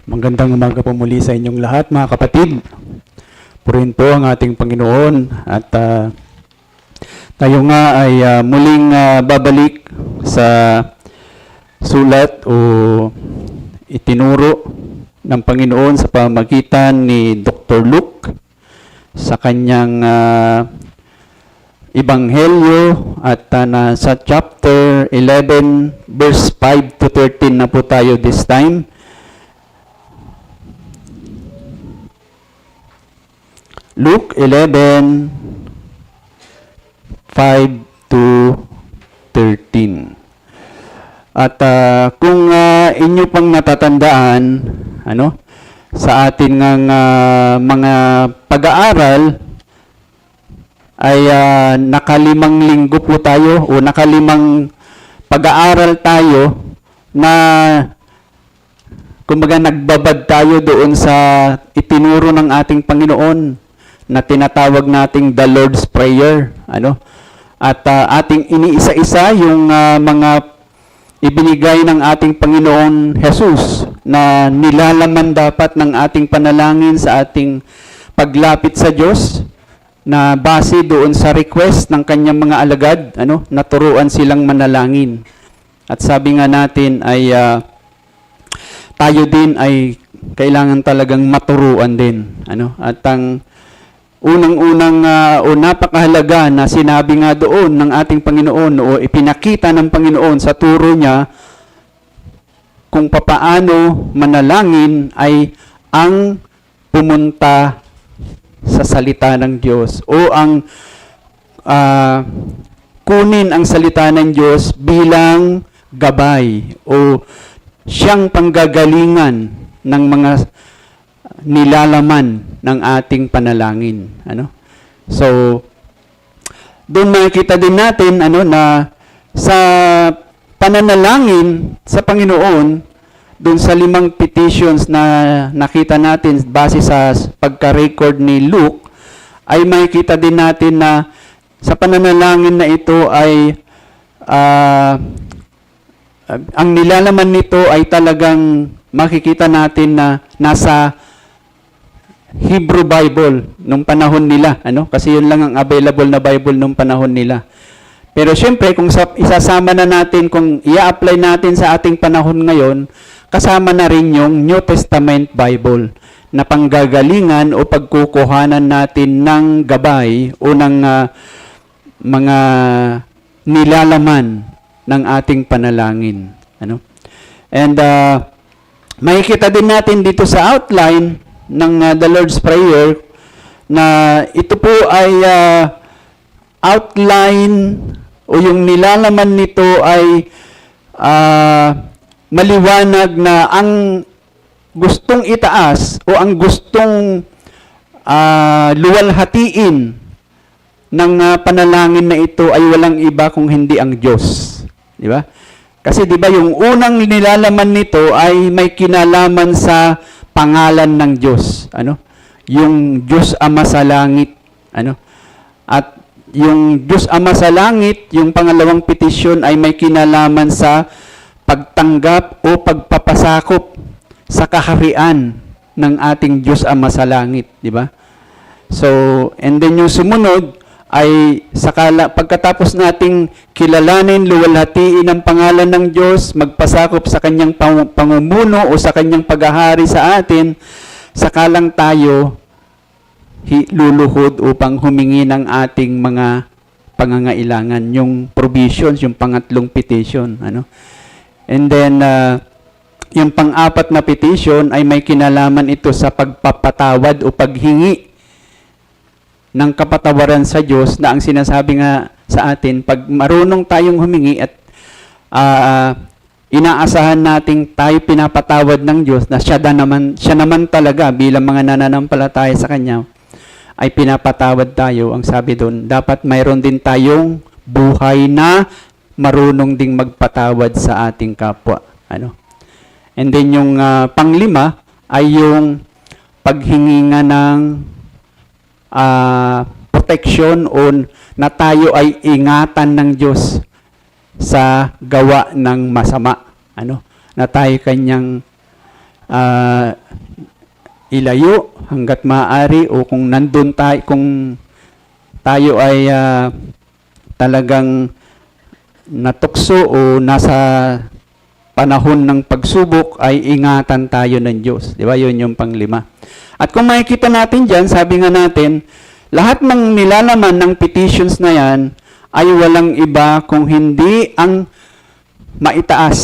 Magandang umaga po muli sa inyong lahat, mga kapatid. Purihin po ang ating Panginoon at tayo nga ay muling babalik sa sulat o itinuro ng Panginoon sa pamamagitan ni Dr. Luke sa kanyang Ebanghelyo at sa chapter 11 verse 5 to 13 na po tayo this time. Luke 11, 5 to 13. At kung inyo pang natatandaan, sa ating mga pag-aaral, ay nakalimang linggo po tayo o nakalimang pag-aaral tayo na kumbaga nagbabad tayo doon sa itinuro ng ating Panginoon na tinatawag nating the Lord's Prayer, At ating iniisa-isa yung mga ibinigay ng ating Panginoon Jesus na nilalaman dapat ng ating panalangin sa ating paglapit sa Diyos na base doon sa request ng kanyang mga alagad, naturuan silang manalangin. At sabi nga natin ay tayo din ay kailangan talagang maturuan din, At ang unang-unang o napakahalaga na sinabi nga doon ng ating Panginoon o ipinakita ng Panginoon sa turo niya kung papaano manalangin ay ang pumunta sa salita ng Diyos o ang kunin ang salita ng Diyos bilang gabay o siyang panggagalingan ng mga nilalaman ng ating panalangin. So, doon makikita din natin na sa pananalangin sa Panginoon, doon sa 5 petitions na nakita natin base sa pagka-record ni Luke, ay makikita din natin na sa pananalangin na ito ay ang nilalaman nito ay talagang makikita natin na nasa Hebrew Bible nung panahon nila, Kasi yun lang ang available na Bible nung panahon nila. Pero syempre, kung isasama na natin, kung i-apply natin sa ating panahon ngayon, kasama na rin yung New Testament Bible na panggagalingan o pagkukuhanan natin ng gabay o ng mga nilalaman ng ating panalangin, And makikita din natin dito sa outline ng the Lord's Prayer na ito po ay outline o yung nilalaman nito ay maliwanag na ang gustong itaas o ang gustong luwalhatiin ng panalangin na ito ay walang iba kung hindi ang Diyos. Di ba? Kasi di ba yung unang nilalaman nito ay may kinalaman sa pangalan ng Diyos, Yung Diyos Ama sa langit, At yung Diyos Ama sa langit, yung pangalawang petisyon ay may kinalaman sa pagtanggap o pagpapasakop sa kaharian ng ating Diyos Ama sa langit, di ba? So, and then yung sumunod ay pagkatapos nating kilalanin, luwalhatiin ang pangalan ng Diyos, magpasakop sa kanyang pamumuno o sa kanyang paghahari sa atin, sakalang tayo luluhod upang humingi ng ating mga pangangailangan, yung provisions, yung pangatlong petition, And then, yung pang-apat na petition ay may kinalaman ito sa pagpapatawad o paghingi ng kapatawaran sa Diyos na ang sinasabi nga sa atin, pag marunong tayong humingi at inaasahan nating tayo pinapatawad ng Diyos na siya naman talaga bilang mga nananampalataya sa Kanya, ay pinapatawad tayo. Ang sabi doon, dapat mayroon din tayong buhay na marunong ding magpatawad sa ating kapwa. And then yung panglima ay yung paghingi nga ng protection o na tayo ay ingatan ng Diyos sa gawa ng masama. Na tayo kanyang ah, ilayo hanggat maaari, o kung nandun tayo, kung tayo ay talagang natukso o nasa panahon ng pagsubok, ay ingatan tayo ng Diyos. Di ba? Yun yung panglima. At kung makikita natin dyan, sabi nga natin, lahat ng nilalaman ng petitions na yan ay walang iba kung hindi ang maitaas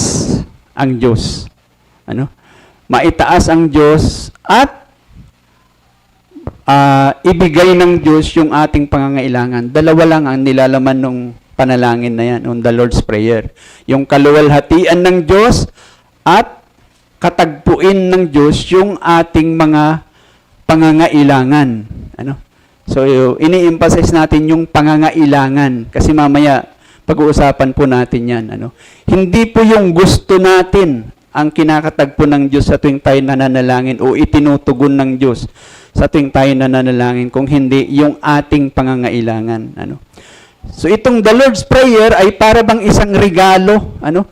ang Diyos. Ano? Maitaas ang Diyos at ibigay ng Diyos yung ating pangangailangan. Dalawa lang ang nilalaman ng panalangin na yan, on the Lord's Prayer. Yung kaluwalhatian ng Diyos at katagpuin ng Diyos yung ating mga pangangailangan. Ano? So, ini-emphasize natin yung pangangailangan kasi mamaya pag-uusapan po natin yan. Ano? Hindi po yung gusto natin ang kinakatagpo ng Diyos sa tuwing tayo nananalangin o itinutugon ng Diyos sa tuwing tayo nananalangin, kung hindi yung ating pangangailangan. Ano? So itong the Lord's Prayer ay para bang isang regalo, ano,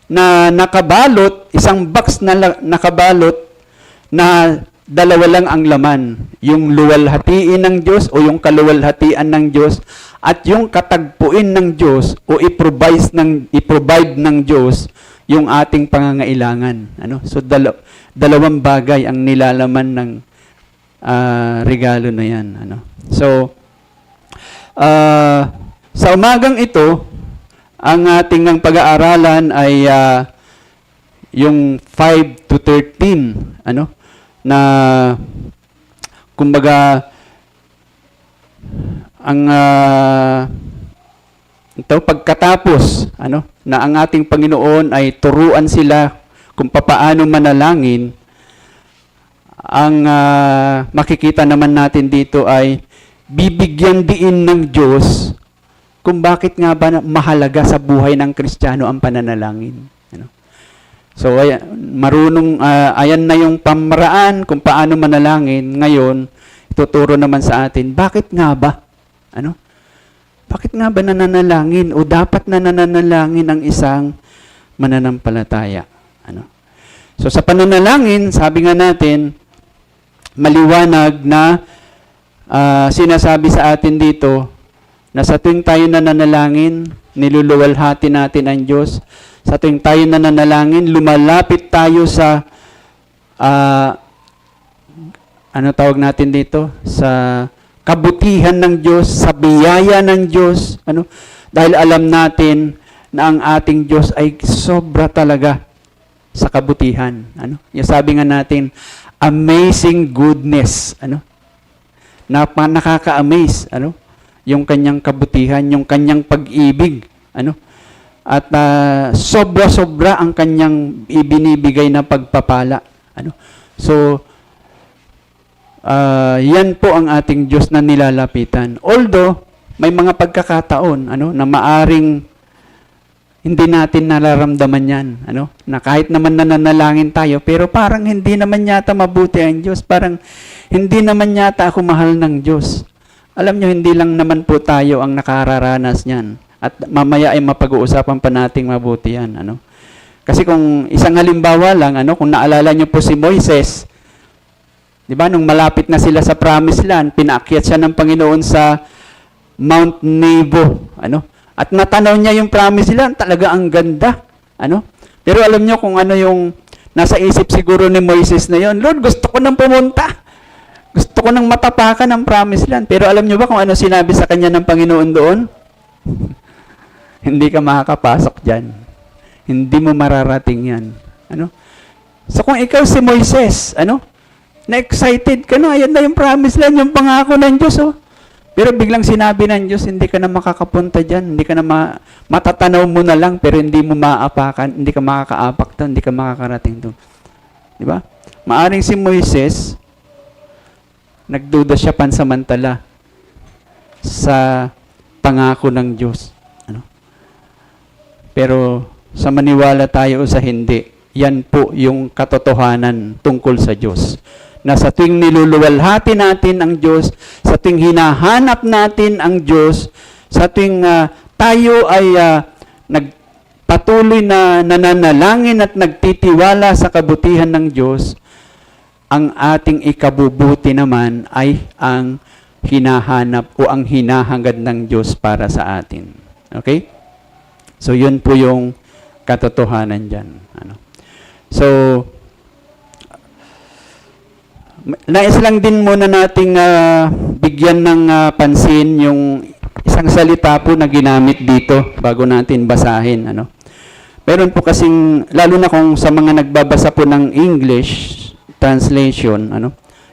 na nakabalot, isang box na nakabalot na dalawa lang ang laman, yung luwalhatiin ng Diyos o yung kaluwalhatian ng Diyos at yung katagpuin ng Diyos o i-provide ng Diyos yung ating pangangailangan. Ano? So dalawang bagay ang nilalaman ng regalo na yan. Ano? So sa umagang ito, ang ating pag-aaralan ay yung 5 to 13, ano? Na kumbaga ang ito pagkatapos, ano, na ang ating Panginoon ay turuan sila kung papaano manalangin, ang makikita naman natin dito ay bibigyan diin ng Diyos kung bakit nga ba mahalaga sa buhay ng Kristiyano ang pananalangin. Ano? So, ayan na yung pamaraan kung paano manalangin. Ngayon, ituturo naman sa atin, bakit nga ba? Ano? Bakit nga ba nananalangin o dapat nananalangin ang isang mananampalataya? Ano? So, sa pananalangin, sabi nga natin, maliwanag na sinasabi sa atin dito na sa tuwing tayo nananalangin, niluluwalhati natin ang Diyos. Sa tuwing tayo nananalangin, lumalapit tayo sa ano tawag natin dito? Sa kabutihan ng Diyos, sa biyaya ng Diyos. Ano? Dahil alam natin na ang ating Diyos ay sobra talaga sa kabutihan. Ano? Yung sabi nga natin, amazing goodness. Ano? Nakaka-amaze, ano? Yung kanyang kabutihan, yung kanyang pag-ibig, ano? At sobra-sobra ang kanyang ibinibigay na pagpapala, ano? So, yan po ang ating Diyos na nilalapitan. Although, may mga pagkakataon, ano, na maaring hindi natin nararamdaman yan, ano? Na kahit naman nananalangin tayo, pero parang hindi naman yata mabuti ang Diyos, parang hindi naman yata ako mahal ng Diyos. Alam nyo, hindi lang naman po tayo ang nakararanas niyan. At mamaya ay mapag-uusapan pa nating mabuti yan, ano? Kasi kung isang halimbawa lang, ano, kung naalala nyo po si Moises, di ba, nung malapit na sila sa Promised Land, pinaakyat siya ng Panginoon sa Mount Nebo, ano? At natanaw niya yung Promised Land, talaga ang ganda, ano? Pero alam nyo kung ano yung nasa isip siguro ni Moises na yon, Lord, gusto ko nang pumunta. Gusto ko nang matapakan ang Promised Land. Pero alam nyo ba kung ano sinabi sa kanya ng Panginoon doon? Hindi ka makakapasok dyan. Hindi mo mararating yan. Ano? So kung ikaw si Moises, ano? Na-excited ka na, ayan na yung Promised Land, yung pangako ng Diyos, oh. Pero biglang sinabi ng Diyos, hindi ka na makakapunta dyan, hindi ka na matatanaw mo na lang, pero hindi mo maapakan, hindi ka makakaapak doon, hindi ka makakarating doon. Di ba? Maaring si Moises, nagduda siya pansamantala sa pangako ng Diyos. Ano? Pero sa maniwala tayo o sa hindi, yan po yung katotohanan tungkol sa Diyos. Na sa tuwing niluluwalhati natin ang Diyos, sa tuwing hinahanap natin ang Diyos, sa tuwing tayo ay patuloy na nananalangin at nagtitiwala sa kabutihan ng Diyos, ang ating ikabubuti naman ay ang hinahanap o ang hinahangad ng Diyos para sa atin. Okay? So, yun po yung katotohanan dyan. So, nais lang din muna nating bigyan ng pansin yung isang salita po na ginamit dito bago natin basahin. Meron po kasing, lalo na kung sa mga nagbabasa po ng English translation,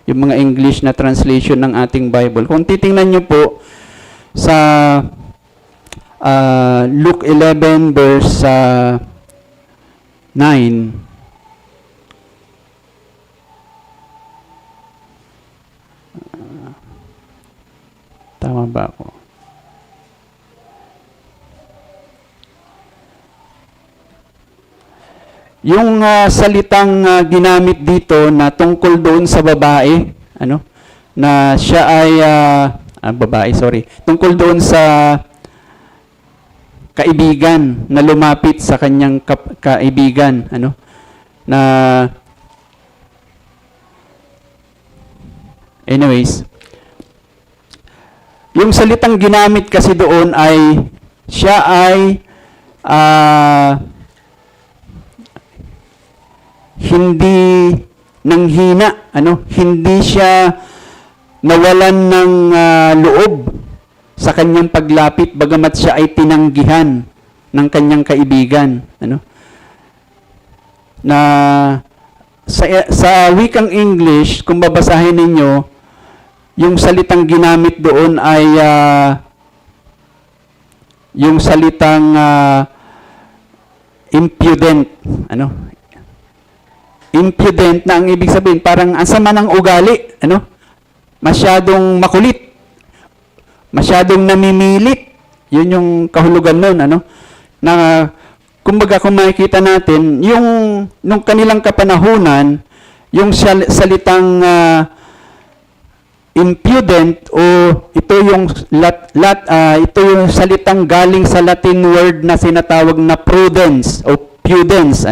yung mga English na translation ng ating Bible. Kung titingnan nyo po sa Luke 11 verse 9, tama ba ako? Yung salitang ginamit dito na tungkol doon sa babae, na siya ay, tungkol doon sa kaibigan na lumapit sa kanyang kaibigan, na, anyways, yung salitang ginamit kasi doon ay, siya ay, hindi nanghina, hindi siya nawalan ng loob sa kanyang paglapit, bagamat siya ay tinanggihan ng kanyang kaibigan, na sa wikang English, kung babasahin ninyo, yung salitang ginamit doon ay yung salitang impudent, impudent na ang ibig sabihin, parang ang sama ng ugali, masyadong makulit, masyadong namimilit, yun yung kahulugan nun, na, kumbaga kung makikita natin, nung kanilang kapanahunan, yung salitang impudent, o ito yung ito yung salitang galing sa Latin word na sinatawag na prudence, o pudence,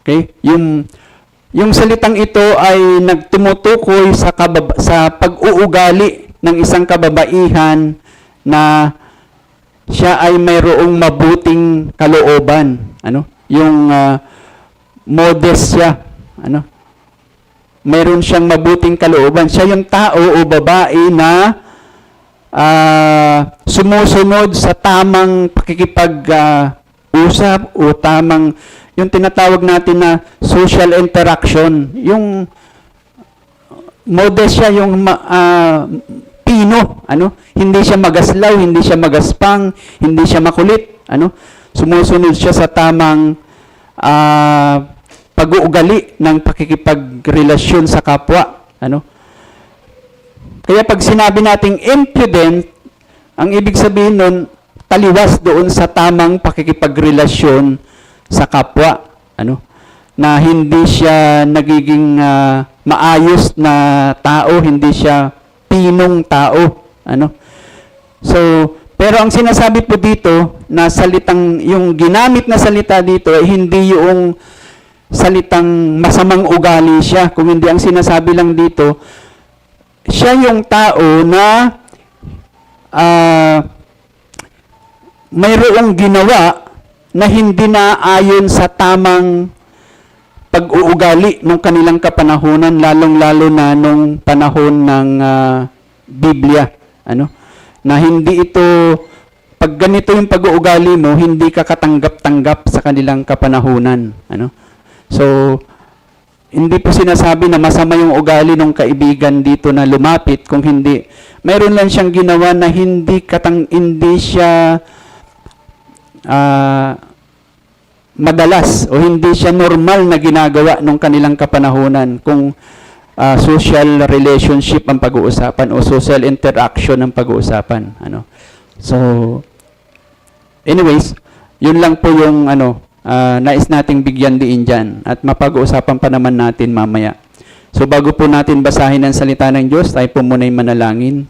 Okay? Yung salitang ito ay nagtumutukoy sa pag-uugali ng isang kababaihan na siya ay mayroong mabuting kalooban. Yung modest siya. Mayroon siyang mabuting kalooban. Siya yung tao o babae na sumusunod sa tamang pakikipag-usap o tamang yung tinatawag natin na social interaction, yung modest siya, yung pino, hindi siya magaslaw, hindi siya magaspang, hindi siya makulit, sumusunod siya sa tamang pag-uugali ng pakikipagrelasyon sa kapwa, Kaya pag sinabi nating impudent, ang ibig sabihin nun, taliwas doon sa tamang pakikipagrelasyon sa kapwa, na hindi siya nagiging maayos na tao, hindi siya pinong tao, So, pero ang sinasabi po dito na yung ginamit na salita dito ay hindi yung salitang masamang ugali siya, kung hindi ang sinasabi lang dito, siya yung tao na mayroong ginawa na hindi na ayon sa tamang pag-uugali ng kanilang kapanahunan, lalong-lalo na nung panahon ng Biblia. Na hindi ito, pag ganito yung pag-uugali mo, hindi ka katanggap-tanggap sa kanilang kapanahunan. So, hindi po sinasabi na masama yung ugali ng kaibigan dito na lumapit, kung hindi, mayroon lang siyang ginawa na hindi siya madalas o hindi siya normal na ginagawa nung kanilang kapanahunan kung social relationship ang pag-uusapan o social interaction ang pag-uusapan. So, anyways, yun lang po yung nais nating bigyan diin dyan at mapag-uusapan pa naman natin mamaya. So, bago po natin basahin ang salita ng Diyos, tayo po muna'y manalangin.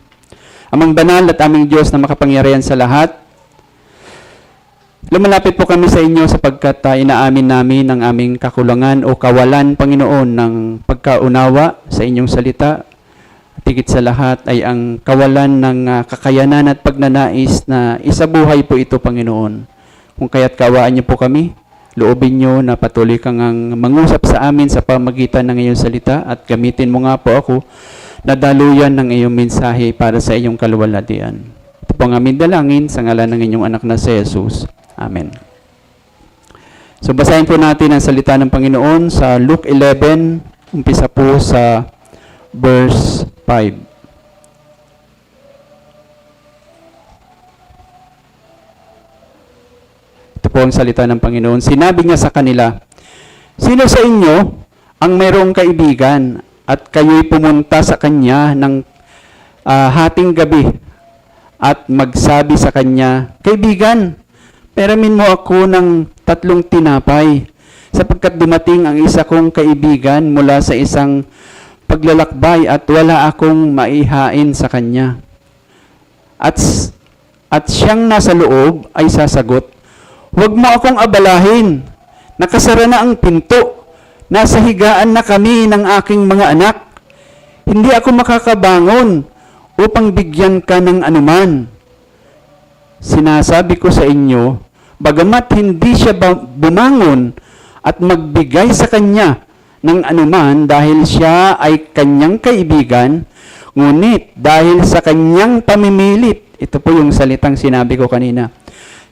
Amang banal at aming Diyos na makapangyarihan sa lahat, Lumalapit po kami sa inyo sapagkat inaamin namin ang aming kakulangan o kawalan, Panginoon, ng pagkaunawa sa inyong salita. At higit sa lahat ay ang kawalan ng kakayanan at pagnanais na isabuhay po ito, Panginoon. Kung kaya't kaawaan niyo po kami, loobin niyo na patuloy kang mangusap sa amin sa pamagitan ng iyong salita at gamitin mo nga po ako na daluyan ng iyong mensahe para sa iyong kaluwalhatian. Ito po ang aming dalangin sa ngalan ng inyong anak na si Jesus. Amen. So basahin po natin ang salita ng Panginoon sa Luke 11, umpisa po sa verse 5. Ito po ang salita ng Panginoon. Sinabi niya sa kanila, "Sino sa inyo ang mayroong kaibigan at kayo'y pumunta sa kanya ng hating gabi at magsabi sa kanya, 'Kaibigan, peramin mo ako ng 3 tinapay, sapagkat dumating ang isa kong kaibigan mula sa isang paglalakbay at wala akong maihain sa kanya.' At siyang nasa loob ay sasagot, 'Huwag mo akong abalahin, nakasara na ang pinto, nasa higaan na kami ng aking mga anak. Hindi ako makakabangon upang bigyan ka ng anuman. Sinasabi ko sa inyo, bagamat hindi siya bumangon at magbigay sa kanya ng anuman dahil siya ay kanyang kaibigan, ngunit dahil sa kanyang pamimilit," ito po yung salitang sinabi ko kanina,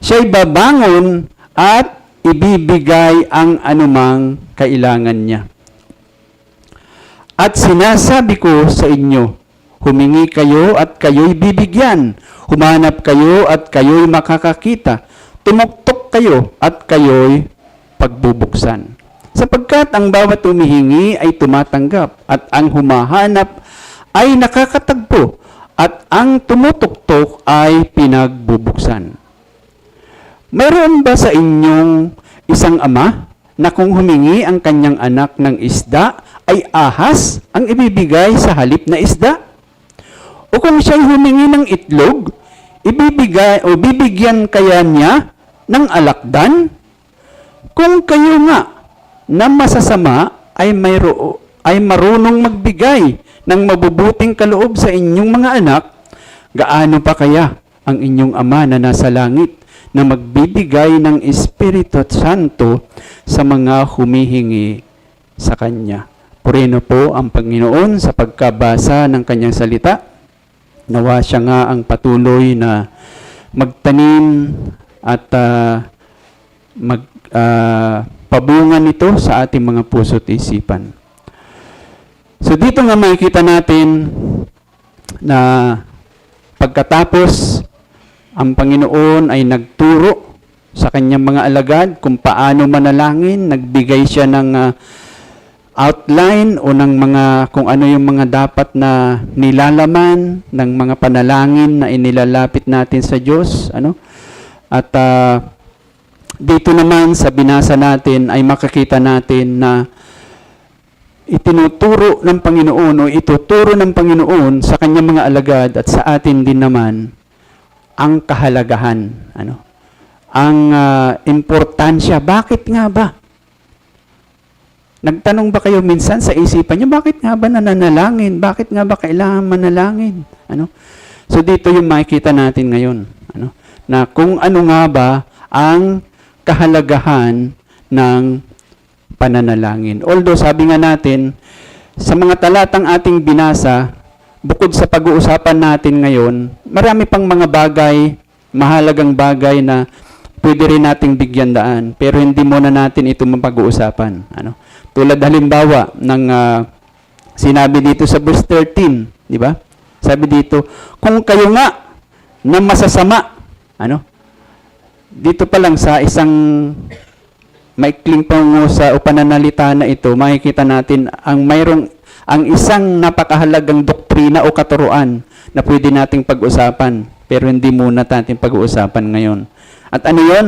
"siya'y babangon at ibibigay ang anumang kailangan niya. At sinasabi ko sa inyo, humingi kayo at kayo'y bibigyan. Humanap kayo at kayo'y makakakita. Tumuktok kayo at kayo'y pagbubuksan. Sapagkat ang bawat humihingi ay tumatanggap at ang humahanap ay nakakatagpo at ang tumutuktok ay pinagbubuksan. Mayroon ba sa inyong isang ama na kung humingi ang kanyang anak ng isda ay ahas ang ibibigay sa halip na isda? O kung siya'y humingi ng itlog, bibigyan kaya niya ng alakdan? Kung kayo nga na masasama ay marunong magbigay ng mabubuting kaloob sa inyong mga anak, gaano pa kaya ang inyong Ama na nasa langit na magbibigay ng Espiritu Santo sa mga humihingi sa Kanya. Purino po ang Panginoon sa pagkabasa ng Kanyang salita. Nawa siya nga ang patuloy na magtanim at pabungan nito sa ating mga puso't isipan. So dito nga makikita natin na pagkatapos ang Panginoon ay nagturo sa kanyang mga alagad kung paano manalangin, nagbigay siya ng outline o ng mga kung ano yung mga dapat na nilalaman ng mga panalangin na inilalapit natin sa Diyos, At dito naman sa binasa natin ay makikita natin na itinuturo ng Panginoon o ituturo ng Panginoon sa kanyang mga alagad at sa atin din naman ang kahalagahan, ang importansya. Bakit nga ba? Nagtanong ba kayo minsan sa isipan niyo, bakit nga ba nananalangin? Bakit nga ba kailangan manalangin? So dito yung makikita natin ngayon, na kung ano nga ba ang kahalagahan ng pananalangin. Although sabi nga natin, sa mga talatang ating binasa, bukod sa pag-uusapan natin ngayon, marami pang mga bagay, mahalagang bagay na pwede rin nating bigyan daan, pero hindi muna natin ito mapag-uusapan. Tulad halimbawa ng sinabi dito sa verse 13, di ba? Sabi dito, kung kayo nga na masasama, dito pa lang sa isang maikling pango sa pananalita na ito, makikita natin ang isang napakahalagang doktrina o katuruan na pwede nating pag-usapan, pero hindi muna natin pag-uusapan ngayon. At ano yon?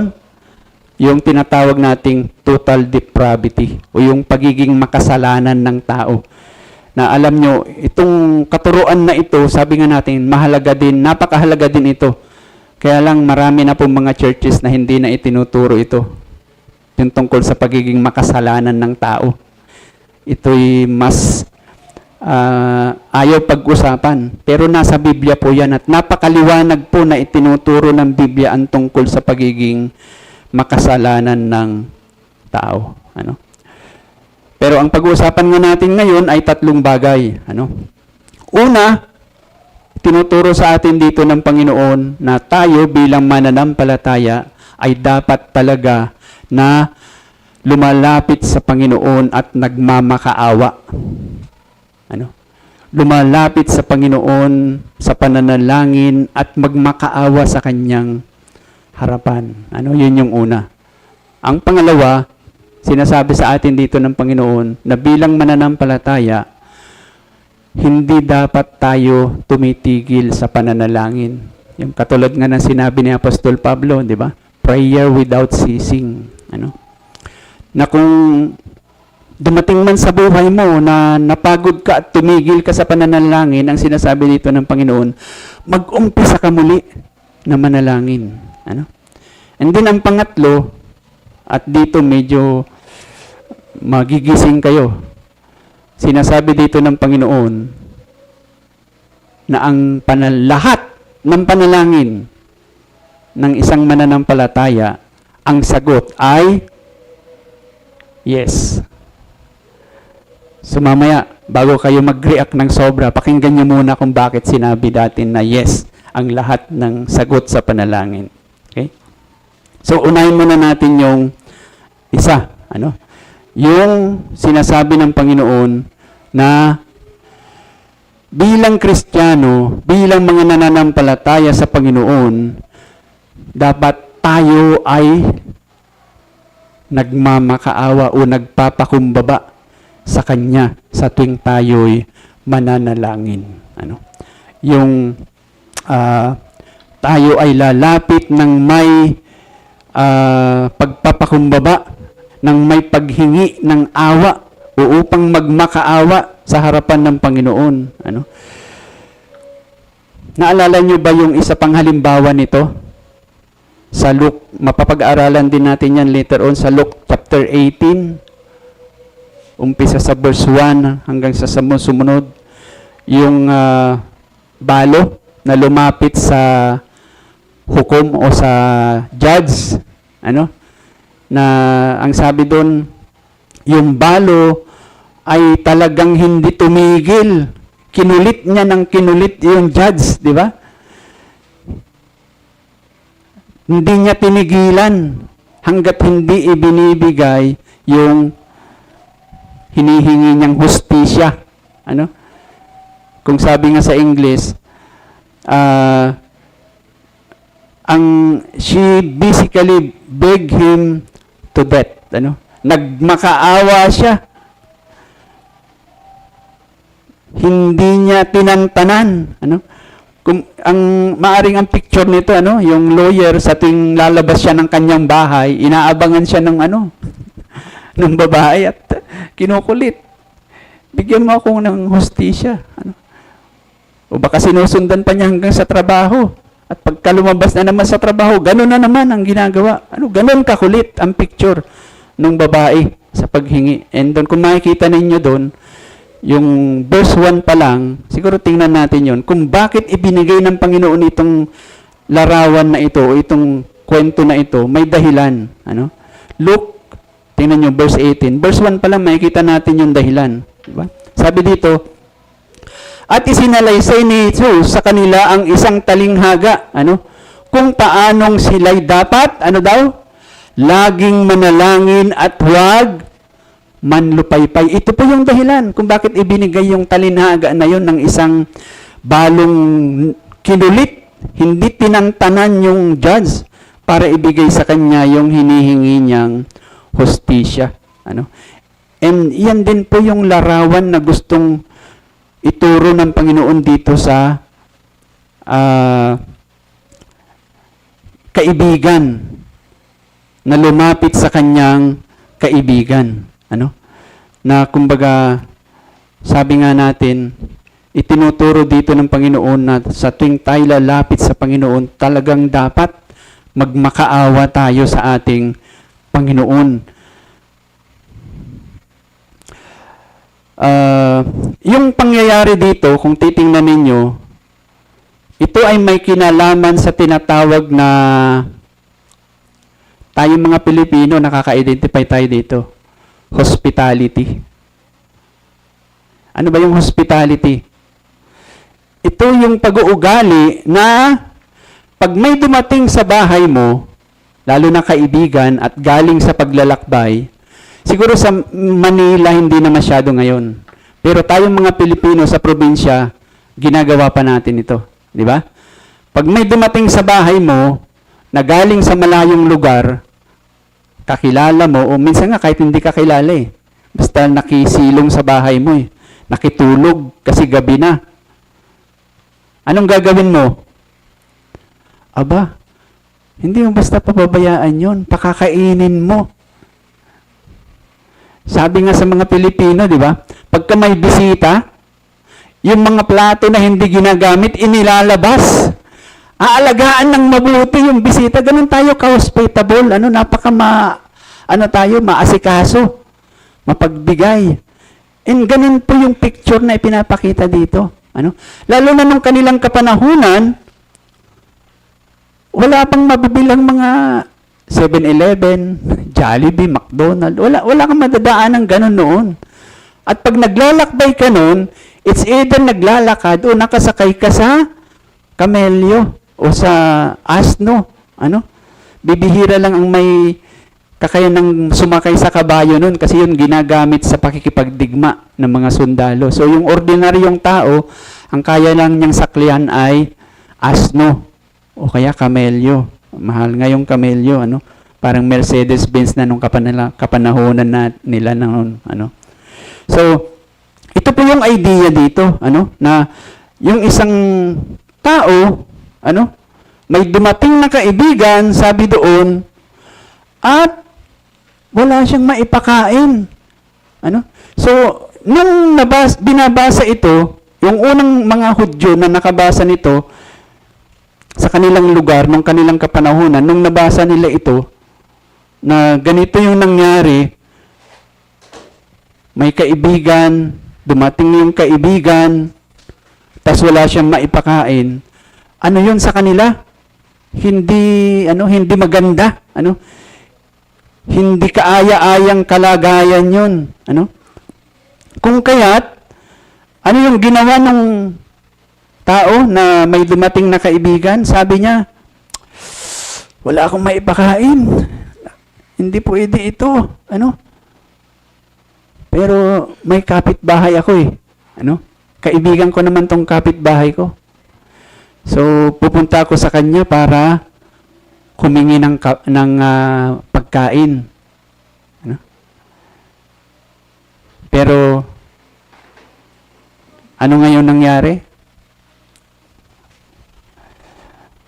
Yung tinatawag nating total depravity o yung pagiging makasalanan ng tao. Na alam nyo, itong katuruan na ito, sabi nga natin, mahalaga din, napakahalaga din ito. Kaya lang marami na po mga churches na hindi na itinuturo ito. Yung tungkol sa pagiging makasalanan ng tao. Ito'y mas ayaw pag-usapan. Pero nasa Biblia po yan at napakaliwanag po na itinuturo ng Biblia ang tungkol sa pagiging makasalanan ng tao. Ano? Pero ang pag-uusapan nga natin ngayon ay 3 bagay. Ano? Una, tinuturo sa atin dito ng Panginoon na tayo bilang mananampalataya ay dapat talaga na lumalapit sa Panginoon at nagmamakaawa. Ano? Lumalapit sa Panginoon sa pananalangin at magmakaawa sa Kanyang harapan. Ano? Yun yung una. Ang pangalawa, sinasabi sa atin dito ng Panginoon na bilang mananampalataya, hindi dapat tayo tumitigil sa pananalangin. Yung katulad nga ng sinabi ni Apostol Pablo, di ba? Prayer without ceasing. Ano? Na kung dumating man sa buhay mo na napagod ka at tumigil ka sa pananalangin, ang sinasabi dito ng Panginoon, mag-umpisa ka muli na manalangin. Ano? And then ang pangatlo, at dito medyo magigising kayo. Sinasabi dito ng Panginoon na ang lahat ng panalangin ng isang mananampalataya, ang sagot ay yes. So mamaya, bago kayo mag-react ng sobra, pakinggan niyo muna kung bakit sinabi natin na yes ang lahat ng sagot sa panalangin. Okay? So unahin muna natin yung isa. Ano? Yung sinasabi ng Panginoon na bilang Kristiyano, bilang mga nananampalataya sa Panginoon, dapat tayo ay nagmamakaawa o nagpapakumbaba sa Kanya sa tuwing tayo'y mananalangin. Ano? Yung tayo ay lalapit ng may pagpapakumbaba, ng may paghingi ng awa o upang magmakaawa sa harapan ng Panginoon. Ano? Naalala niyo ba yung isa pang halimbawa nito? Sa Luke, mapapag-aralan din natin yan later on sa Luke chapter 18. Umpisa sa verse 1 hanggang sa sumunod. Yung balo na lumapit sa hukom o sa judge. Ano? Na ang sabi doon, yung balo ay talagang hindi tumigil. Kinulit niya ng kinulit yung judge, di ba? Hindi niya tinigilan hanggat hindi ibinibigay yung hinihingi niyang hustisya. Ano? Kung sabi nga sa English, she basically begged him to death. Ano? Nagmakaawa siya. Hindi niya tinantanan. Ano? Kung maaring ang picture nito, ano, yung lawyer sa tuwing lalabas siya ng kanyang bahay, inaabangan siya ng ng babae at kinukulit. Bigyan mo ako ng hustisya. Ano? O baka sinusundan pa niya hanggang sa trabaho. At pagka lumabas na naman sa trabaho, gano'n na naman ang ginagawa. Ano, gano'n kakulit ang picture ng babae sa paghingi. And doon, kung makikita ninyo doon, yung verse 1 pa lang, siguro tingnan natin yon kung bakit ibinigay ng Panginoon itong larawan na ito, o itong kwento na ito, may dahilan. Ano? Luke, tingnan nyo, verse 18. Verse 1 pa lang, makikita natin yung dahilan. Diba? Sabi dito, at isinalaysay ni Jesus sa kanila ang isang talinghaga. Ano? Kung paanong sila'y dapat, ano daw? Laging manalangin at huwag manlupaypay. Ito po yung dahilan kung bakit ibinigay yung talinhaga na yon ng isang balong kinulit. Hindi tinantanan yung judge para ibigay sa kanya yung hinihingi niyang hustisya. Ano? And yan din po yung larawan na gustong ituro ng Panginoon dito sa kaibigan na lumapit sa kanyang kaibigan. Ano? Na kumbaga, sabi nga natin, itinuturo dito ng Panginoon na sa tuwing tayo lalapit sa Panginoon, talagang dapat magmakaawa tayo sa ating Panginoon. Yung pangyayari dito, kung titingnan ninyo, ito ay may kinalaman sa tinatawag na tayong mga Pilipino, nakaka-identify tayo dito. Hospitality. Ano ba yung hospitality? Ito yung pag-uugali na pag may dumating sa bahay mo, lalo na kaibigan at galing sa paglalakbay, siguro sa Manila hindi na masyado ngayon. Pero tayong mga Pilipino sa probinsya, ginagawa pa natin ito. Di ba? Pag may dumating sa bahay mo, na galing sa malayong lugar, kakilala mo, o minsan nga kahit hindi kakilala eh. Basta nakisilong sa bahay mo eh. Nakitulog kasi gabi na. Anong gagawin mo? Aba, hindi mo basta pababayaan yun. Pakakainin mo. Sabi nga sa mga Pilipino, di ba? Pagka may bisita, yung mga plato na hindi ginagamit, inilalabas. Aalagaan ng mabuti yung bisita. Ganun tayo ka-hospitable. Maasikaso. Mapagbigay. And ganun po yung picture na ipinapakita dito. Lalo na nung kanilang kapanahunan, wala pang mabibilang mga 7-Eleven, Jollibee, McDonald's. Wala kang madadaan ng ganun noon. At pag naglalakbay ka noon, it's either naglalakad o nakasakay ka sa kamelyo o sa asno. Bibihira lang ang may kakayanang sumakay sa kabayo noon kasi yun ginagamit sa pakikipagdigma ng mga sundalo. So yung ordinaryong tao, ang kaya lang niyang saklihan ay asno o kaya kamelyo. Mahal nga yung kamelyo, parang Mercedes-Benz na nung kapanahonan nila noon, So, ito po yung idea dito, na yung isang tao, may dumating na kaibigan, sabi doon, at wala siyang maipakain. So, nung binabasa ito, yung unang mga Hudyo na nakabasa nito, sa kanilang lugar, nung kanilang kapanahunan, nung nabasa nila ito, na ganito yung nangyari, may kaibigan, dumating yung kaibigan, tas wala siyang maipakain. Ano yun sa kanila? Hindi maganda. Hindi kaaya-ayang kalagayan yun. Kung kaya't, ano yung ginawa ng tao na may dumating na kaibigan? Sabi niya, wala akong maipakain. Hindi pwede ito. Pero may kapitbahay ako eh. Kaibigan ko naman tong kapitbahay ko. So, pupunta ako sa kanya para humingi ng pagkain. Pero, ano ngayon nangyari?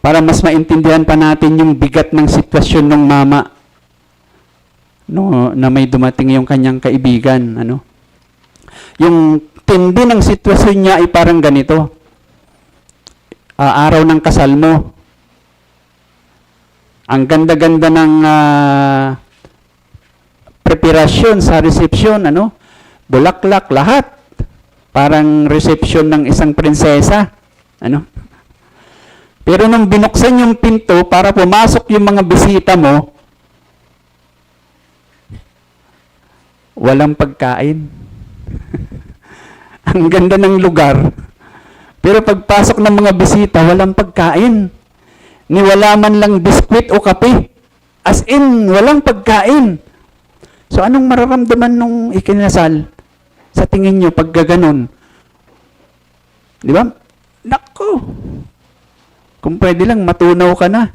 Para mas maintindihan pa natin yung bigat ng sitwasyon ng mama na may dumating yung kanyang kaibigan. Yung tindi ng sitwasyon niya ay parang ganito. Araw ng kasal mo. Ang ganda-ganda ng preparasyon sa resepsyon, bulaklak, lahat. Parang resepsyon ng isang prinsesa. Pero nung binuksan yung pinto para pumasok yung mga bisita mo, walang pagkain. Ang ganda ng lugar. Pero pagpasok ng mga bisita, walang pagkain. Ni wala man lang biskwit o kape. As in, walang pagkain. So, anong mararamdaman nung ikinasal? Sa tingin nyo, pag gaganon? Di ba? Naku! Kung pwede lang, matunaw ka na.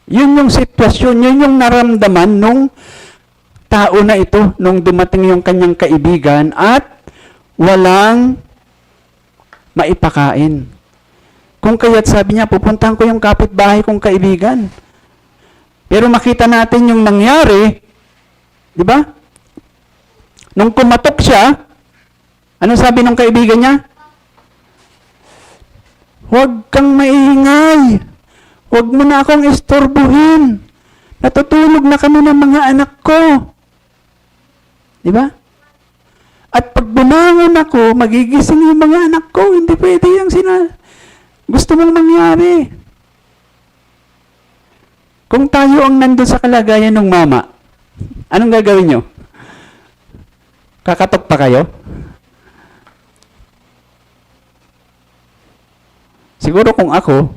Yun yung sitwasyon, yun yung naramdaman nung tao na ito, nung dumating yung kanyang kaibigan at walang maipakain. Kung kaya't sabi niya, pupuntahan ko yung kapitbahay kong kaibigan. Pero makita natin yung nangyari, di ba? Nung kumatok siya, anong sabi ng kaibigan niya? Huwag kang maingay. Huwag mo na akong istorbohin. Natutulog na kami ng mga anak ko. Di ba? At pag bumangon ako, magigising yung mga anak ko. Hindi pwede yung gusto mong mangyari. Kung tayo ang nandun sa kalagayan ng mama, anong gagawin nyo? Kakatok pa kayo? Siguro kung ako,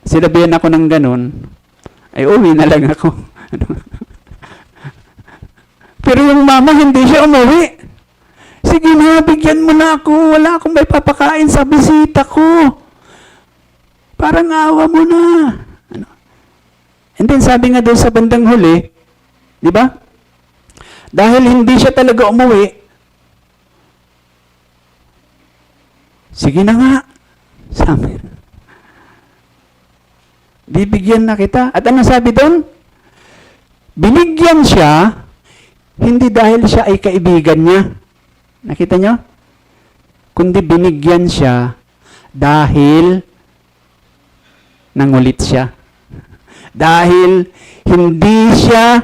sinabihan ako ng ganun, ay uwi na lang ako. Pero yung mama, hindi siya umuwi. Sige na, bigyan mo na ako. Wala akong may papakain sa bisita ko. Parang awa mo na. And then sabi nga doon sa bandang huli, di ba? Dahil hindi siya talaga umuwi, sige na nga, sabi. Bibigyan na kita. At ano sabi doon? Binigyan siya, hindi dahil siya ay kaibigan niya. Nakita nyo? Kundi binigyan siya dahil nangulit siya. Dahil hindi siya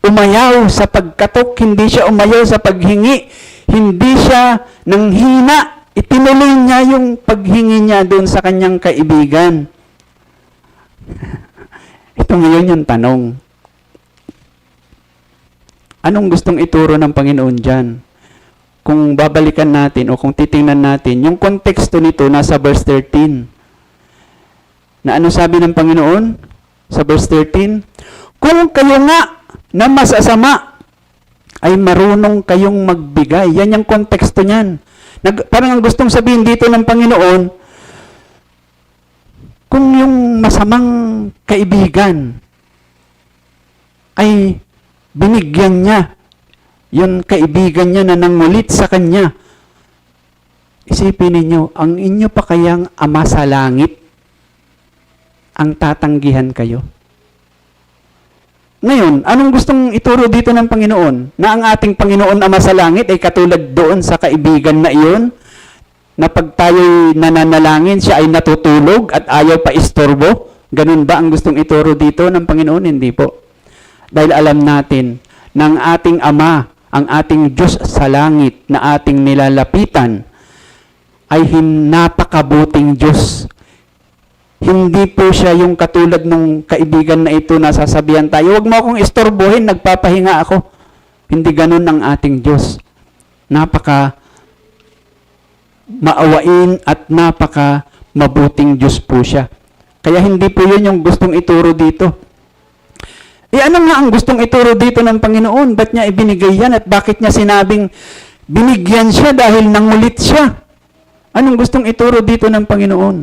umayaw sa pagkatok, hindi siya umayaw sa paghingi, hindi siya nanghina. Itinuloy niya yung paghingi niya doon sa kanyang kaibigan. Ito ngayon yung tanong. Anong gustong ituro ng Panginoon dyan? Kung babalikan natin o kung titingnan natin, yung konteksto nito nasa verse 13. Na ano sabi ng Panginoon? Sa verse 13, kung kayo nga na masasama ay marunong kayong magbigay. Yan yung konteksto niyan. Parang ang gustong sabihin dito ng Panginoon, kung yung masamang kaibigan ay binigyan niya, yung kaibigan niya na nangulit sa kanya, isipin ninyo, ang inyo pa kayang Ama sa langit ang tatanggihan kayo. Ngayon, anong gustong ituro dito ng Panginoon? Na ang ating Panginoon Ama sa langit ay katulad doon sa kaibigan na iyon, na pag tayo'y nananalangin, siya ay natutulog at ayaw pa istorbo? Ganun ba ang gustong ituro dito ng Panginoon? Hindi po. Dahil alam natin na ang ating Ama, ang ating Diyos sa langit na ating nilalapitan, ay napakabuting Diyos. Hindi po siya yung katulad ng kaibigan na ito na sasabihan tayo, huwag mo akong istorbohin, nagpapahinga ako. Hindi ganun ang ating Diyos. Napaka maawain at napaka mabuting Diyos po siya. Kaya hindi po yun yung gustong ituro dito. Ano nga ang gustong ituro dito ng Panginoon? Ba't niya ibinigay yan at bakit niya sinabing binigyan siya dahil nangulit siya? Anong gustong ituro dito ng Panginoon?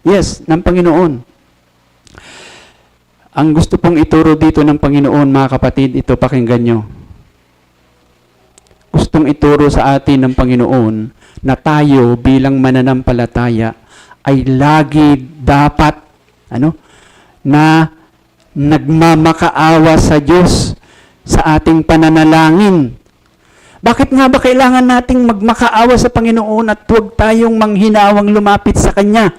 Ng Panginoon. Ang gusto pong ituro dito ng Panginoon, mga kapatid, ito pakinggan nyo. Gustong ituro sa atin ng Panginoon na tayo bilang mananampalataya ay lagi dapat na nagmamakaawa sa Diyos sa ating pananalangin. Bakit nga ba kailangan nating magmakaawa sa Panginoon at huwag tayong manghinawang lumapit sa Kanya?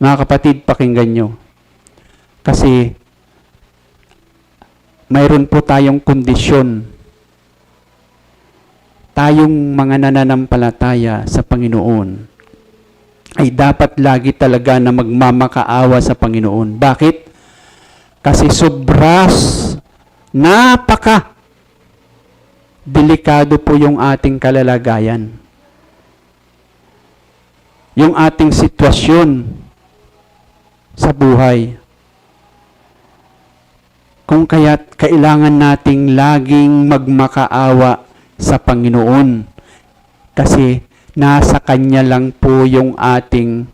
Mga kapatid, pakinggan nyo. Kasi mayroon po tayong kondisyon. Tayong mga nananampalataya sa Panginoon ay dapat lagi talaga na magmamakaawa sa Panginoon. Bakit? Kasi napaka delikado po yung ating kalalagayan. Yung ating sitwasyon sa buhay. Kung kaya't kailangan nating laging magmakaawa sa Panginoon. Kasi nasa Kanya lang po yung ating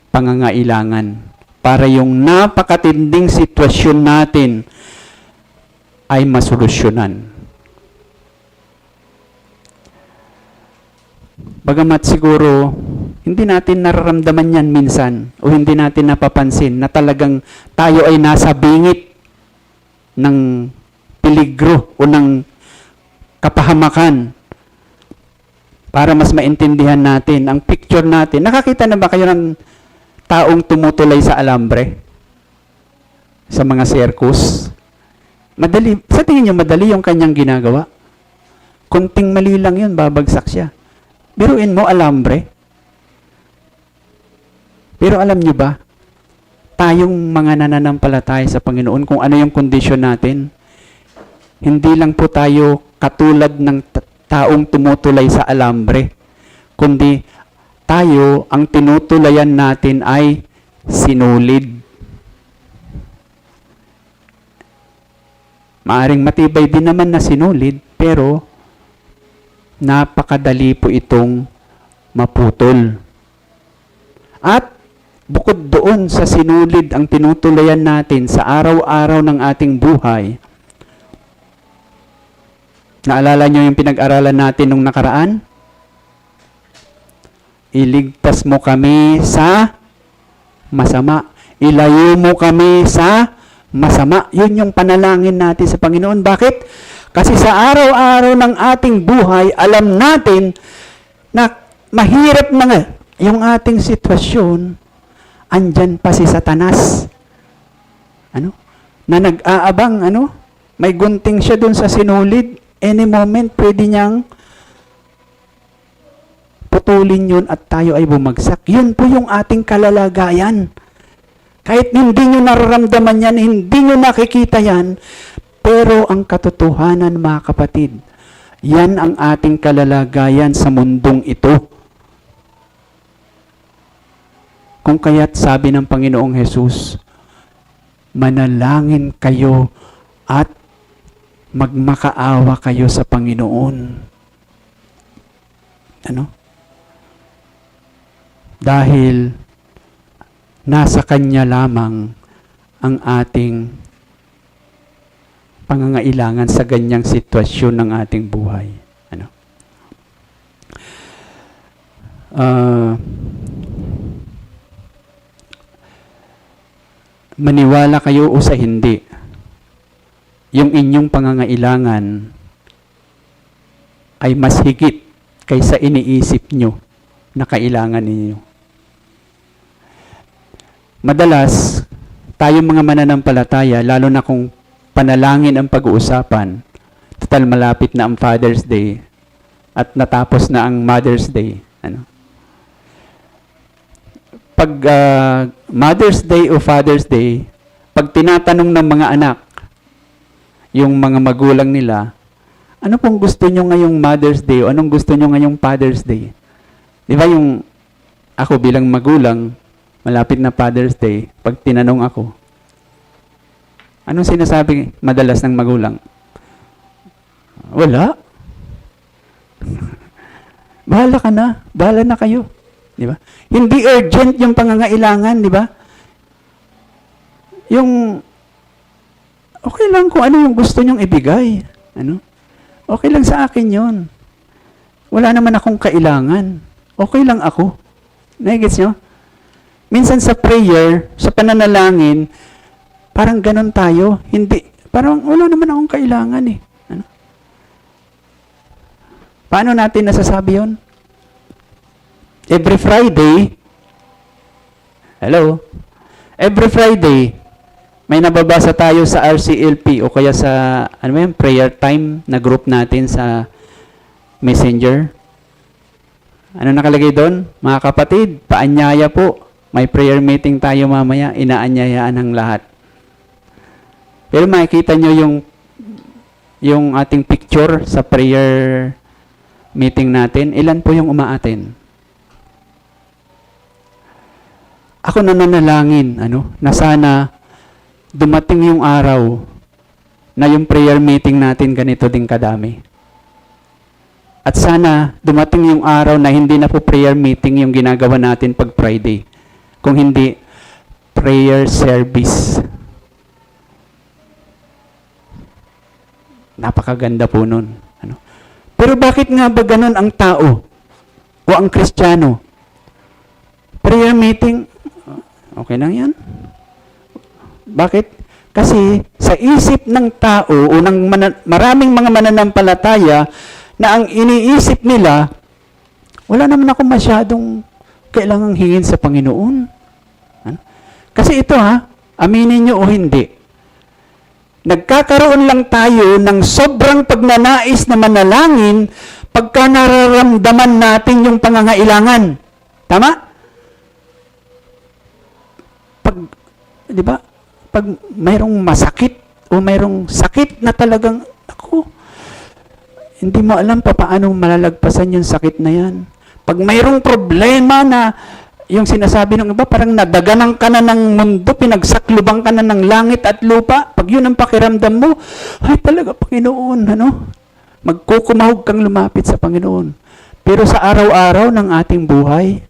pangangailangan. Para yung napakatinding sitwasyon natin ay masolusyonan. Bagamat siguro, hindi natin nararamdaman yan minsan o hindi natin napapansin na talagang tayo ay nasa bingit ng peligro o ng kapahamakan. para mas maintindihan natin ang picture natin. Nakakita na ba kayo ng taong tumutulay sa alambre? Sa mga circus? Madali. Sa tingin nyo, madali yung kanyang ginagawa? Kunting mali lang yun, babagsak siya. Biruin mo, alambre. Pero alam nyo ba, tayong mga nananampalataya sa Panginoon, kung ano yung kondisyon natin, hindi lang po tayo katulad ng taong tumutulay sa alambre, kundi tayo, ang tinutulayan natin ay sinulid. Maaring matibay din naman na sinulid, pero napakadali po itong maputol. At bukod doon sa sinulid ang tinutulayan natin sa araw-araw ng ating buhay, naalala nyo yung pinag-aralan natin nung nakaraan? Iligtas mo kami sa masama. Ilayo mo kami sa masama. Yun yung panalangin natin sa Panginoon. Bakit? Kasi sa araw-araw ng ating buhay, alam natin na mahirap na nga yung ating sitwasyon, andyan pa si Satanas. Na nag-aabang, may gunting siya dun sa sinulid. Any moment, pwede niyang putulin yun at tayo ay bumagsak. Yun po yung ating kalalagayan. Kahit hindi nyo nararamdaman yan, hindi nyo nakikita yan, pero ang katotohanan, mga kapatid, yan ang ating kalalagayan sa mundong ito. Kung kaya't sabi ng Panginoong Hesus, manalangin kayo at magmakaawa kayo sa Panginoon. Dahil nasa Kanya lamang ang ating pangangailangan sa ganyang sitwasyon ng ating buhay. Maniwala kayo o sa hindi, yung inyong pangangailangan ay mas higit kaysa iniisip nyo na kailangan ninyo. Madalas, tayong mga mananampalataya, lalo na kung panalangin ang pag-uusapan, total malapit na ang Father's Day at natapos na ang Mother's Day. Pag Mother's Day o Father's Day, pag tinatanong ng mga anak, yung mga magulang nila, ano pong gusto nyo ngayong Mother's Day o anong gusto nyo ngayong Father's Day? Di ba yung ako bilang magulang, malapit na Father's Day, pag tinanong ako, anong sinasabi madalas ng magulang? Wala. Bahala ka na. Bahala na kayo. Di ba? Hindi urgent yung pangangailangan, di ba? Yung okay lang kung ano yung gusto nyong ibigay. Okay lang sa akin yon. Wala naman akong kailangan. Okay lang ako. Naigits nyo? Minsan sa prayer, sa pananalangin, parang ganun tayo. Hindi, parang wala naman akong kailangan eh. Paano natin nasasabi yun? Every Friday, every Friday, may nababasa tayo sa RCLP o kaya sa prayer time na group natin sa Messenger. Ano nakalagay doon? Mga kapatid, paanyaya po. May prayer meeting tayo mamaya, inaanyayaan ng lahat. Pero makikita nyo yung ating picture sa prayer meeting natin. Ilan po yung umaaten? Ako nananalangin, na sana dumating yung araw na yung prayer meeting natin ganito din kadami. At sana dumating yung araw na hindi na po prayer meeting yung ginagawa natin pag Friday. Kung hindi, prayer service. Napakaganda po nun. Pero bakit nga ba ganun ang tao o ang Kristiyano? Prayer meeting, okay lang yan. Bakit? Kasi sa isip ng tao o ng maraming mga mananampalataya na ang iniisip nila, wala naman ako masyadong kailangang hingin sa Panginoon. Ano? Kasi ito aminin nyo o hindi, nagkakaroon lang tayo ng sobrang pagnanais na manalangin pagka nararamdaman natin yung pangangailangan. Tama? Di ba? Pag mayroong masakit o mayroong sakit na talagang, hindi mo alam paano malalagpasan yung sakit na yan. Pag mayroong problema na yung sinasabi ng iba, parang nadaganan ka na ng mundo, pinagsaklubang ka na ng langit at lupa. Pag yun ang pakiramdam mo, ay talaga, Panginoon, magkukumahog kang lumapit sa Panginoon. Pero sa araw-araw ng ating buhay,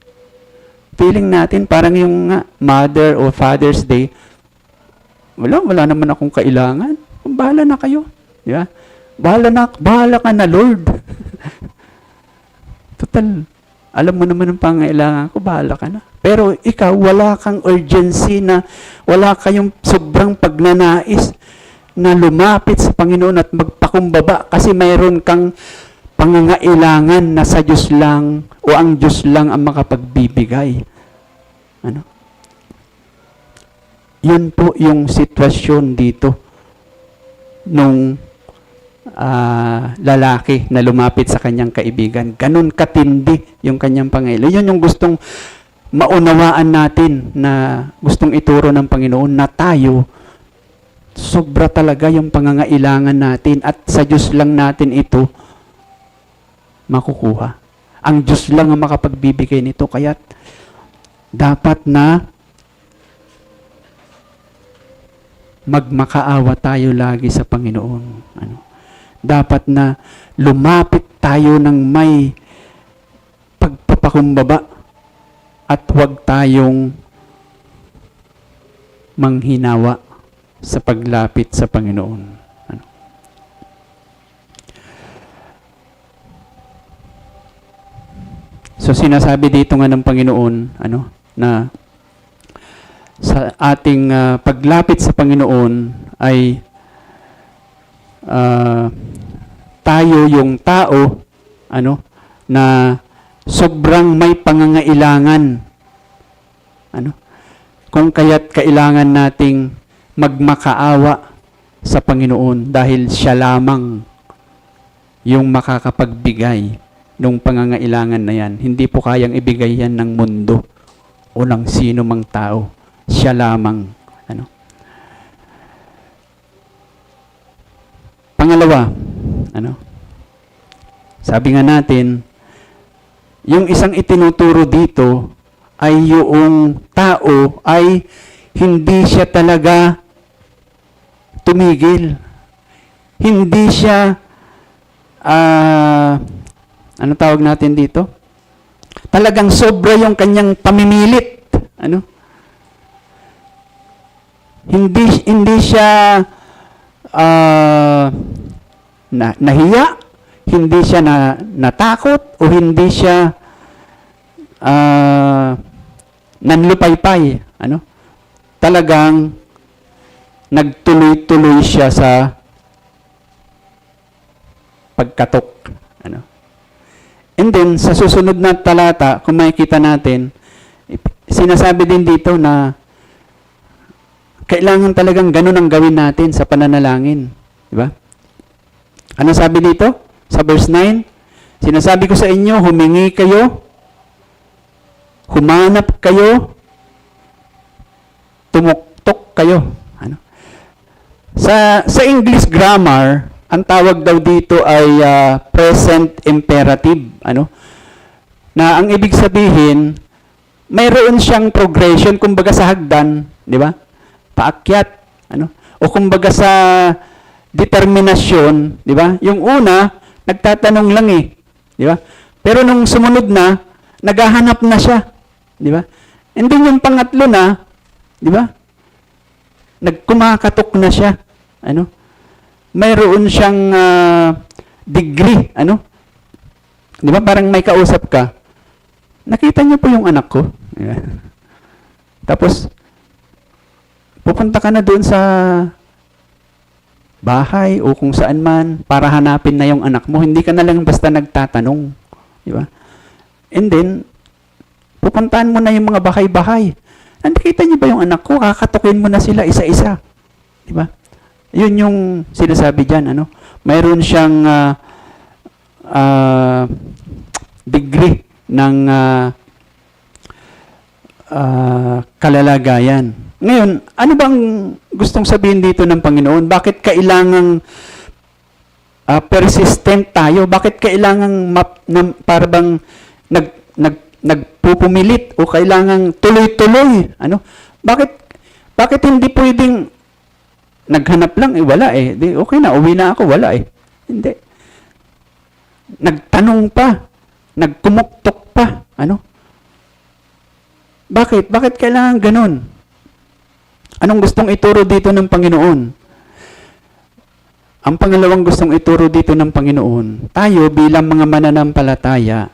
feeling natin parang yung Mother o Father's Day, wala naman akong kailangan. Bahala na kayo. Di ba? Bahala ka na, Lord. Total, alam mo naman ang pangailangan ko, bahala ka na. Pero ikaw, wala kang urgency na, wala kayong sobrang pagnanais na lumapit sa Panginoon at magpakumbaba kasi mayroon kang pangangailangan na sa Diyos lang o ang Diyos lang ang makapagbibigay. Ano? Yun po yung sitwasyon dito nung lalaki na lumapit sa kanyang kaibigan. Ganun katindi yung kanyang pangailangan. Yun yung gustong maunawaan natin na gustong ituro ng Panginoon na tayo, sobra talaga yung pangangailangan natin at sa Diyos lang natin ito makukuha. Ang Diyos lang ang makapagbibigay nito. Kaya dapat na magmakaawa tayo lagi sa Panginoon. Dapat na lumapit tayo ng may pagpapakumbaba at huwag tayong manghinawa sa paglapit sa Panginoon. So sinasabi dito nga ng Panginoon, na sa ating paglapit sa Panginoon ay tayo yung tao na sobrang may pangangailangan. Kung kaya't kailangan nating magmakaawa sa Panginoon dahil siya lamang yung makakapagbigay ng pangangailangan na yan. Hindi po kayang ibigay yan ng mundo o ng sino mang tao. Siya lamang. Pangalawa, sabi nga natin, yung isang itinuturo dito ay yung tao ay hindi siya talaga tumigil. Hindi siya, ano tawag natin dito? Talagang sobra yung kanyang pamimilit. Hindi siya nahiya, hindi siya natakot, o hindi siya nanlupaypay. Talagang nagtuloy-tuloy siya sa pagkatok. And then, sa susunod na talata, kung makikita natin, sinasabi din dito na kailangan talagang ganun ang gawin natin sa pananalangin. Diba? Ano sabi dito? Sa verse 9, sinasabi ko sa inyo, humingi kayo, humanap kayo, tumuktok kayo. Sa English grammar, ang tawag daw dito ay present imperative. Na ang ibig sabihin, mayroon siyang progression, kumbaga sa hagdan, di ba? Paakyat, o kumbaga sa determinasyon, di ba? Yung una, nagtatanong lang di ba? Pero nung sumunod na, naghahanap na siya, di ba? And then yung pangatlo na, di ba? Nagkumakatok na siya, mayroon siyang degree, di ba? Parang may kausap ka, nakita niyo po yung anak ko, tapos pupunta ka na doon sa bahay o kung saan man para hanapin na yung anak mo. Hindi ka na lang basta nagtatanong. Di ba? And then, pupuntahan mo na yung mga bahay-bahay. Nakita niyo ba yung anak ko? Kakatukin mo na sila isa-isa. Di ba? Yun yung sinasabi dyan. Ano? Mayroon siyang degree ng kalalagayan. Ngayon, ano bang gustong sabihin dito ng Panginoon? Bakit kailangang persistent tayo? Bakit kailangang para bang nagpupumilit o kailangang tuloy-tuloy? Ano? Bakit hindi pwedeng naghanap lang? Wala eh. Di, okay na, uwi na ako. Wala eh. Hindi. Nagtanong pa. Nagkumuktok pa. Ano? Bakit? Bakit kailangan ganun? Anong gustong ituro dito ng Panginoon? Ang pangalawang gustong ituro dito ng Panginoon, tayo bilang mga mananampalataya,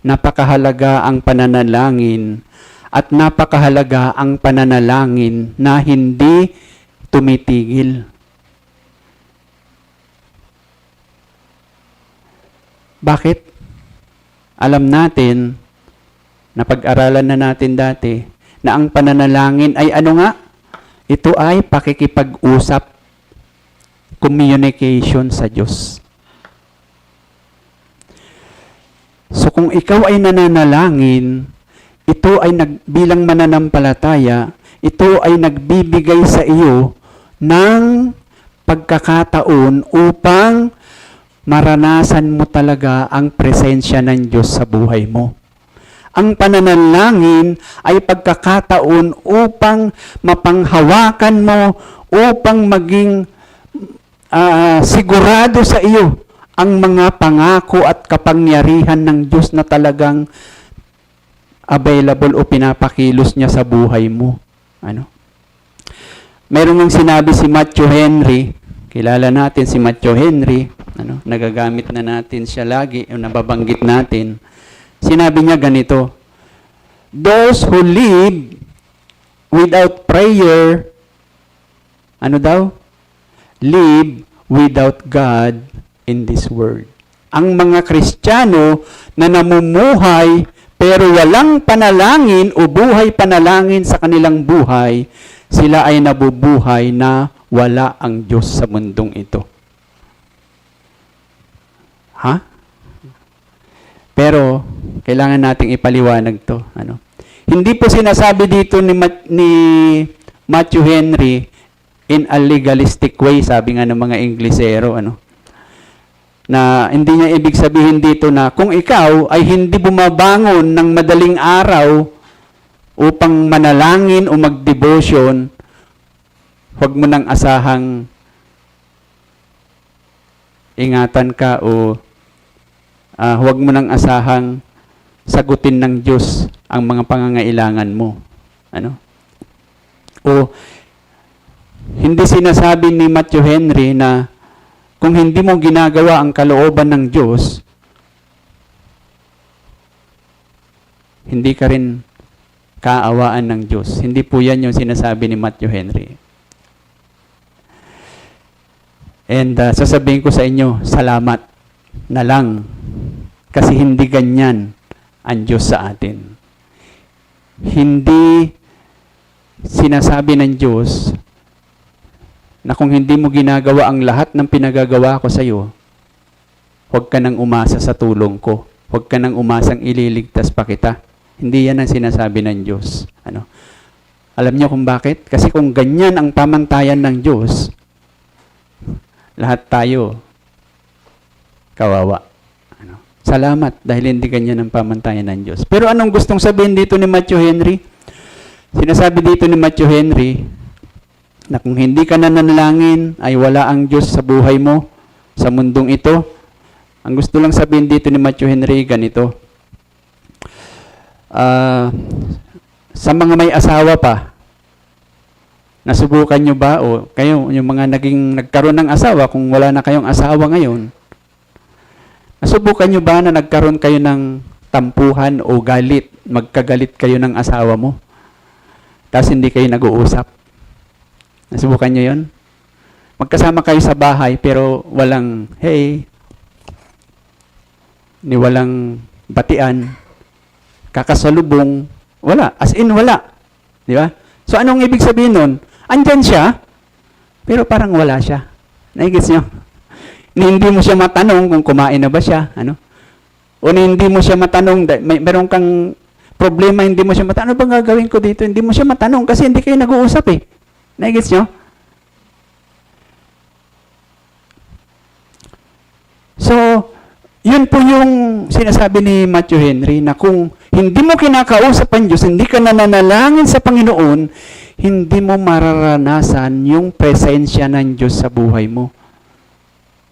napakahalaga ang pananalangin at napakahalaga ang pananalangin na hindi tumitigil. Bakit? Alam natin, napag-aralan na natin dati, na ang pananalangin ay ano nga? Ito ay pakikipag-usap, communication sa Diyos. So kung ikaw ay nananalangin, ito ay bilang mananampalataya, ito ay nagbibigay sa iyo ng pagkakataon upang maranasan mo talaga ang presensya ng Diyos sa buhay mo. Ang pananalangin ay pagkakataon upang mapanghawakan mo, upang maging sigurado sa iyo ang mga pangako at kapangyarihan ng Diyos na talagang available o pinapakilos niya sa buhay mo. Ano? Meron ng sinabi si Matthew Henry, kilala natin si Matthew Henry, ano? Nagagamit na natin siya lagi, nababanggit natin. Sinabi niya ganito, those who live without prayer, ano daw? Live without God in this world. Ang mga Kristiyano na namumuhay pero walang panalangin o buhay panalangin sa kanilang buhay, sila ay nabubuhay na wala ang Diyos sa mundong ito. Ha? Pero, kailangan nating ipaliwanag to. Ano? Hindi po sinasabi dito ni Matthew Henry in a legalistic way, sabi nga ng mga Inglesero, ano? Na hindi niya ibig sabihin dito na kung ikaw ay hindi bumabangon ng madaling araw upang manalangin o mag-devotion, huwag mo nang asahang ingatan ka o huwag mo nang asahang sagutin ng Diyos ang mga pangangailangan mo. Ano? O hindi sinasabi ni Matthew Henry na kung hindi mo ginagawa ang kalooban ng Diyos, hindi ka rin kaawaan ng Diyos. Hindi po yan yung sinasabi ni Matthew Henry. And sasabihin ko sa inyo, salamat na lang. Kasi hindi ganyan ang Diyos sa atin. Hindi sinasabi ng Diyos na kung hindi mo ginagawa ang lahat ng pinagagawa ko sa iyo, huwag ka nang umasa sa tulong ko. Huwag ka nang umasang ililigtas pa kita. Hindi yan ang sinasabi ng Diyos. Ano? Alam niyo kung bakit? Kasi kung ganyan ang pamantayan ng Diyos, lahat tayo kawawa. Ano? Salamat dahil hindi ganyan ang pamantayan ng Diyos. Pero anong gustong sabihin dito ni Matthew Henry? Sinasabi dito ni Matthew Henry na kung hindi ka nananalangin ay wala ang Diyos sa buhay mo, sa mundong ito. Ang gusto lang sabihin dito ni Matthew Henry, ganito. Sa mga may asawa pa, nasubukan nyo ba, o kayo, yung mga nagkaroon ng asawa, kung wala na kayong asawa ngayon, nasubukan nyo ba na nagkaroon kayo ng tampuhan o galit, magkagalit kayo ng asawa mo, tapos hindi kayo nag-uusap? Nasubukan nyo yun? Magkasama kayo sa bahay, pero walang, hey, ni walang batian, kakasalubong, wala. As in, wala. Di ba? So, anong ibig sabihin nun? Andyan siya, pero parang wala siya. Naigits nyo? Hindi mo siya matanong kung kumain na ba siya. Ano? O hindi mo siya matanong, meron kang problema, hindi mo siya matanong, ano bang gagawin ko dito? Hindi mo siya matanong kasi hindi kayo nag-uusap eh. Naigits nyo? So, yun po yung sinasabi ni Matthew Henry na kung hindi mo kinakausap ang Diyos, hindi ka nananalangin sa Panginoon, hindi mo mararanasan yung presensya ng Diyos sa buhay mo.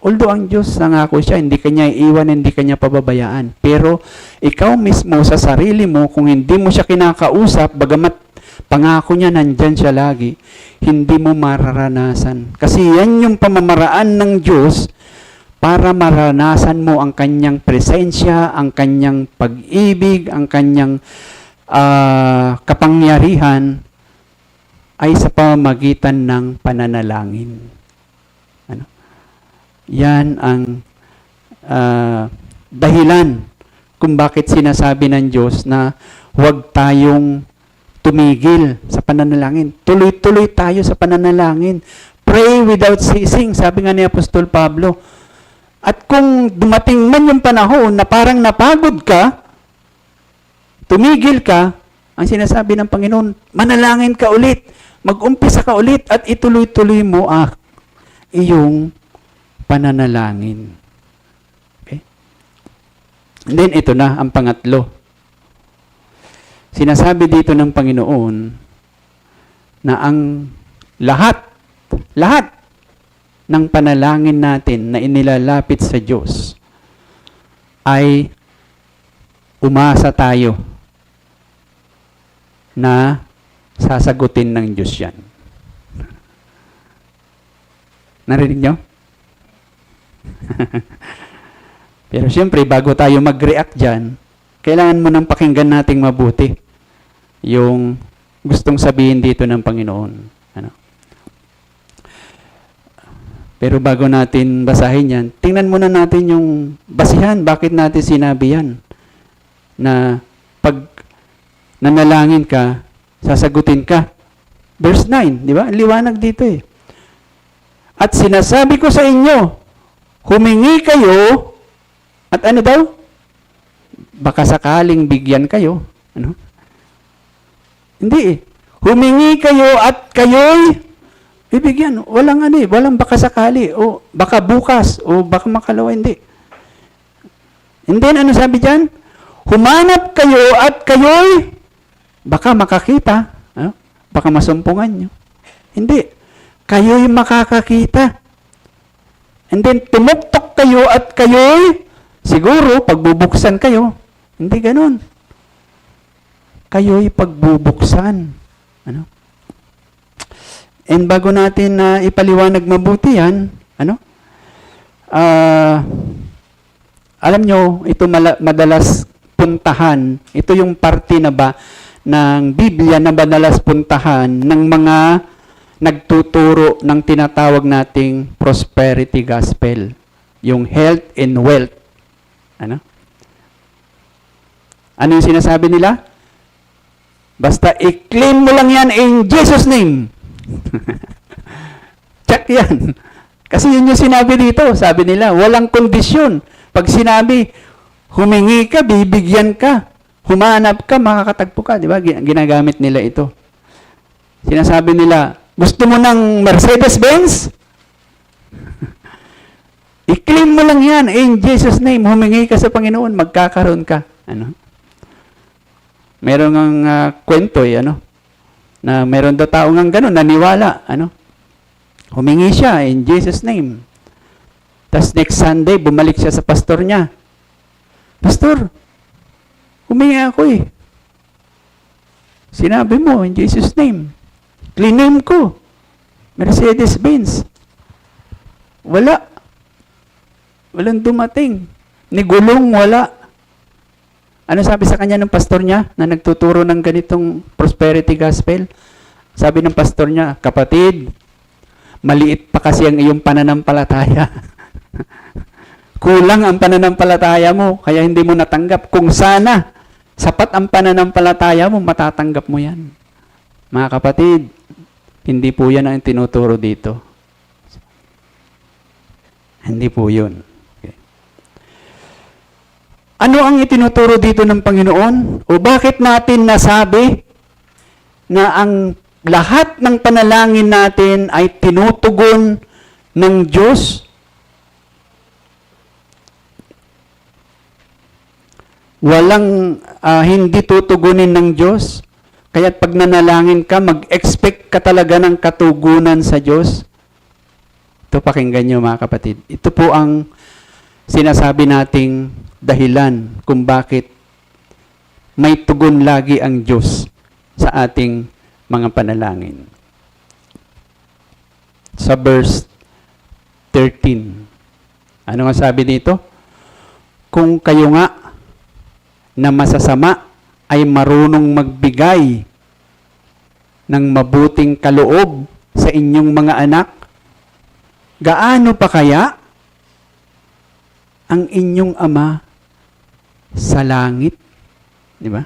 Although ang Diyos, nangako siya, hindi kanya iiwan, hindi kanya pababayaan. Pero ikaw mismo sa sarili mo, kung hindi mo siya kinakausap, bagamat pangako niya, nandyan siya lagi, hindi mo mararanasan. Kasi yan yung pamamaraan ng Diyos para maranasan mo ang kanyang presensya, ang kanyang pag-ibig, ang kanyang kapangyarihan ay sa pamamagitan ng pananalangin. Ano? Yan ang dahilan kung bakit sinasabi ng Diyos na huwag tayong tumigil sa pananalangin. Tuloy-tuloy tayo sa pananalangin. Pray without ceasing, sabi nga ni Apostol Pablo. At kung dumating man yung panahon na parang napagod ka, tumigil ka, ang sinasabi ng Panginoon, manalangin ka ulit, mag-umpisa ka ulit, at ituloy-tuloy mo iyong pananalangin. Okay? And then ito na ang pangatlo. Sinasabi dito ng Panginoon na ang lahat ng panalangin natin na inilalapit sa Diyos ay umasa tayo na sasagutin ng Diyos yan. Narinig nyo? Pero siyempre, bago tayo mag-react dyan, kailangan mo nang pakinggan nating mabuti yung gustong sabihin dito ng Panginoon. Ano? Pero bago natin basahin yan, tingnan muna natin yung basihan, bakit natin sinabi yan. Na pag nanalangin ka, sasagutin ka. Verse 9, di ba? Liwanag dito eh. At sinasabi ko sa inyo, humingi kayo, at ano daw? Baka sakaling bigyan kayo. Ano? Hindi eh. Humingi kayo at kayo'y bibigyan. Walang walang baka sakali, o baka bukas, o baka makalawa, hindi. And then, ano sabi dyan? Humanap kayo at kayo'y baka makakita. Ano? Baka masumpungan nyo. Hindi. Kayo'y makakakita. And then, tumuktok kayo at kayo'y siguro, pagbubuksan kayo. Hindi ganun. Kayo'y pagbubuksan. Ano? And bago natin ipaliwanag mabuti yan, alam nyo, ito madalas puntahan, ito yung parte na ba ng Biblia na madalas puntahan ng mga nagtuturo ng tinatawag nating prosperity gospel, yung health and wealth. Ano yung sinasabi nila? Basta i-claim mo lang yan in Jesus' name. Check yan. Kasi yun yung sinabi dito. Sabi nila, walang kondisyon. Pag sinabi, humingi ka, bibigyan ka. Humanap ka, makakatagpo ka. Di ba? Ginagamit nila ito. Sinasabi nila, gusto mo ng Mercedes-Benz? I-claim mo lang yan in Jesus' name. Humingi ka sa Panginoon, magkakaroon ka. Ano? Meron ng kwento na meron daw tao ng gano'n, naniwala, humingi siya in Jesus' name. Tapos next Sunday, bumalik siya sa pastor niya. Pastor, humingi ako eh. Sinabi mo in Jesus' name. Clean ko. Mercedes-Benz. Wala. Walang dumating. Ni gulong, wala. Ano sabi sa kanya ng pastor niya na nagtuturo ng ganitong prosperity gospel? Sabi ng pastor niya, kapatid, maliit pa kasi ang iyong pananampalataya. Kulang ang pananampalataya mo, kaya hindi mo natanggap. Kung sana, Sapat ang pananampalataya mo, matatanggap mo yan. Mga kapatid, hindi po yan ang tinuturo dito. Hindi po yun. Okay. Ano ang itinuturo dito ng Panginoon? O bakit natin nasabi na ang lahat ng panalangin natin ay tinutugon ng Diyos? Walang hindi tutugunin ng Diyos. Kaya pag nanalangin ka, mag-expect ka talaga ng katugunan sa Diyos. Ito pakinggan nyo mga kapatid. Ito po ang sinasabi nating dahilan kung bakit may tugon lagi ang Diyos sa ating mga panalangin. Sa verse 13. Ano nga sabi dito? Kung kayo nga na masasama ay marunong magbigay ng mabuting kaloob sa inyong mga anak, gaano pa kaya ang inyong Ama sa langit, di ba?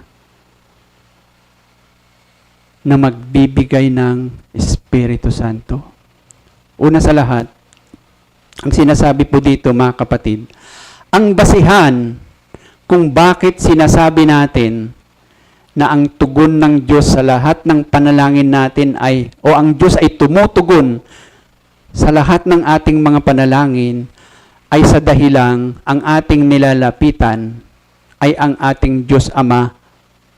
Na magbibigay ng Espiritu Santo. Una sa lahat, ang sinasabi po dito mga kapatid, ang basihan kung bakit sinasabi natin na ang tugon ng Diyos sa lahat ng panalangin natin ay, o ang Diyos ay tumutugon sa lahat ng ating mga panalangin, ay sa dahilang ang ating nilalapitan ay ang ating Diyos Ama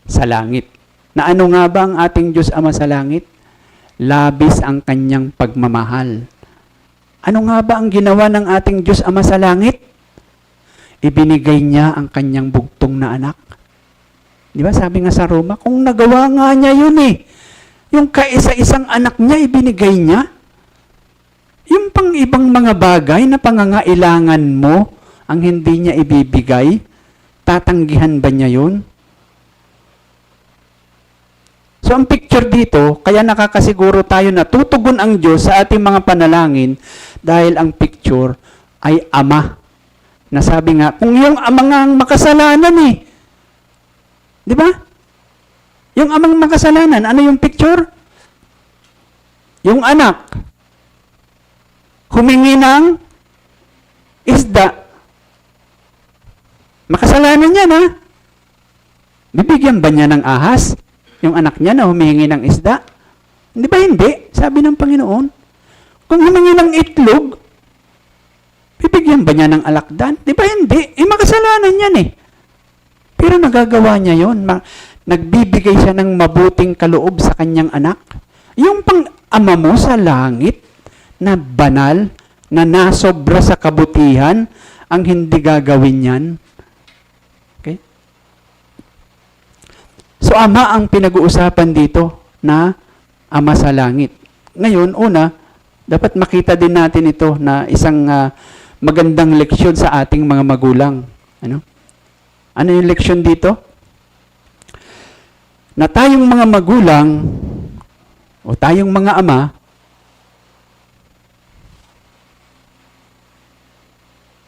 sa langit. Na ano nga ba ang ating Diyos Ama sa langit? Labis ang kanyang pagmamahal. Ano nga ba ang ginawa ng ating Diyos Ama sa langit? Ibinigay niya ang kanyang bugtong na anak. Di ba sabi nga sa Roma, kung nagawa nga niya yun yung kaisa-isang anak niya, ibinigay niya. Yung pang ibang mga bagay na pangangailangan mo, ang hindi niya ibibigay, tatanggihan ba niya yun? So ang picture dito, kaya nakakasiguro tayo na tutugon ang Diyos sa ating mga panalangin dahil ang picture ay Ama. Nasabi nga, kung yung amang ang makasalanan di ba? Yung amang makasalanan, ano yung picture? Yung anak, humingi ng isda. Makasalanan yan, Bibigyan ba niya ng ahas? Yung anak niya na humingi ng isda? Di ba hindi? Sabi ng Panginoon. Kung humingi ng itlog, bibigyan ba niya ng alakdan? Di ba hindi? Makasalanan yan Pero nagagawa niya yon. Nagbibigay siya ng mabuting kaloob sa kanyang anak. Yung pang-ama mo sa langit, na banal, na nasobra sa kabutihan, ang hindi gagawin yan. Okay? So, Ama ang pinag-uusapan dito na Ama sa langit. Ngayon, una, dapat makita din natin ito na isang magandang leksyon sa ating mga magulang. Ano yung leksyon dito? Na tayong mga magulang o tayong mga ama,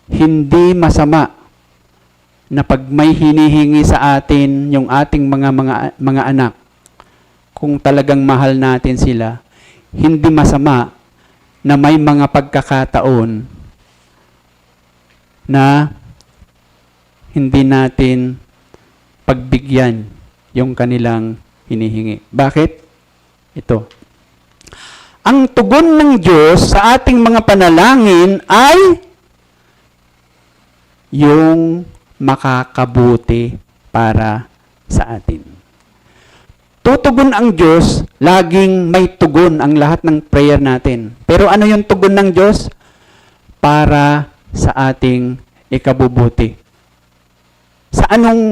hindi masama na pag may hinihingi sa atin yung ating mga anak, kung talagang mahal natin sila, hindi masama na may mga pagkakataon na hindi natin pagbigyan yung kanilang hinihingi. Bakit? Ito. Ang tugon ng Diyos sa ating mga panalangin ay yung makakabuti para sa atin. Tutugon ang Diyos, laging may tugon ang lahat ng prayer natin. Pero ano yung tugon ng Diyos? Para sa ating ikabubuti. Sa anong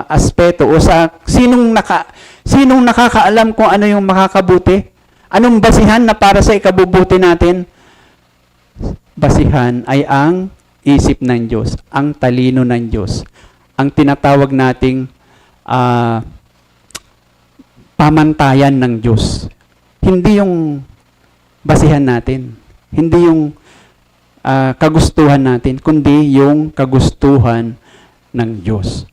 aspeto o sa sinong nakakaalam kung ano yung makakabuti? Anong basihan na para sa ikabubuti natin? Basihan ay ang isip ng Diyos, ang talino ng Diyos, ang tinatawag nating pamantayan ng Diyos. Hindi yung basihan natin, hindi yung kagustuhan natin, kundi yung kagustuhan ng Diyos.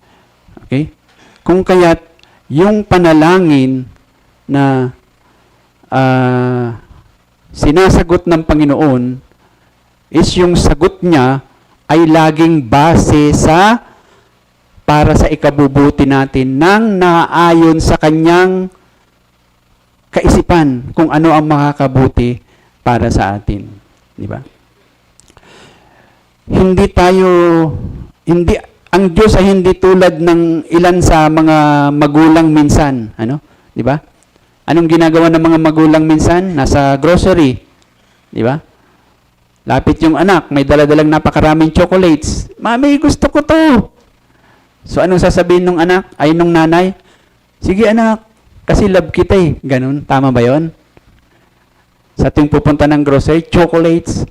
Kung kaya't yung panalangin na sinasagot ng Panginoon is yung sagot niya ay laging base sa para sa ikabubuti natin nang naayon sa kanyang kaisipan kung ano ang makakabuti para sa atin. Di ba? Ang Diyos ay hindi tulad ng ilan sa mga magulang minsan. Ano? Di ba? Anong ginagawa ng mga magulang minsan? Nasa grocery. Di ba? Lapit yung anak, may daladalang napakaraming chocolates. Mami, gusto ko to. So, anong sasabihin ng anak? Ay, nung nanay? Sige anak, kasi love kita eh. Ganun, tama ba yon? Sa tuwing pupunta ng grocery, chocolates.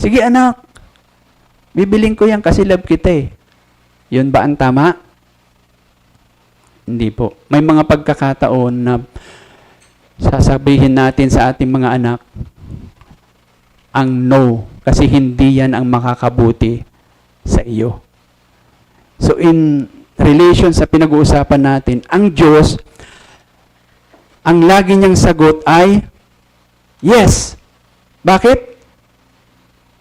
Sige anak, bibiling ko yan kasi love kita eh. Yun ba ang tama? Hindi po. May mga pagkakataon na sasabihin natin sa ating mga anak, ang no, kasi hindi yan ang makakabuti sa iyo. So in relation sa pinag-uusapan natin, ang Diyos, ang lagi niyang sagot ay, yes. Bakit?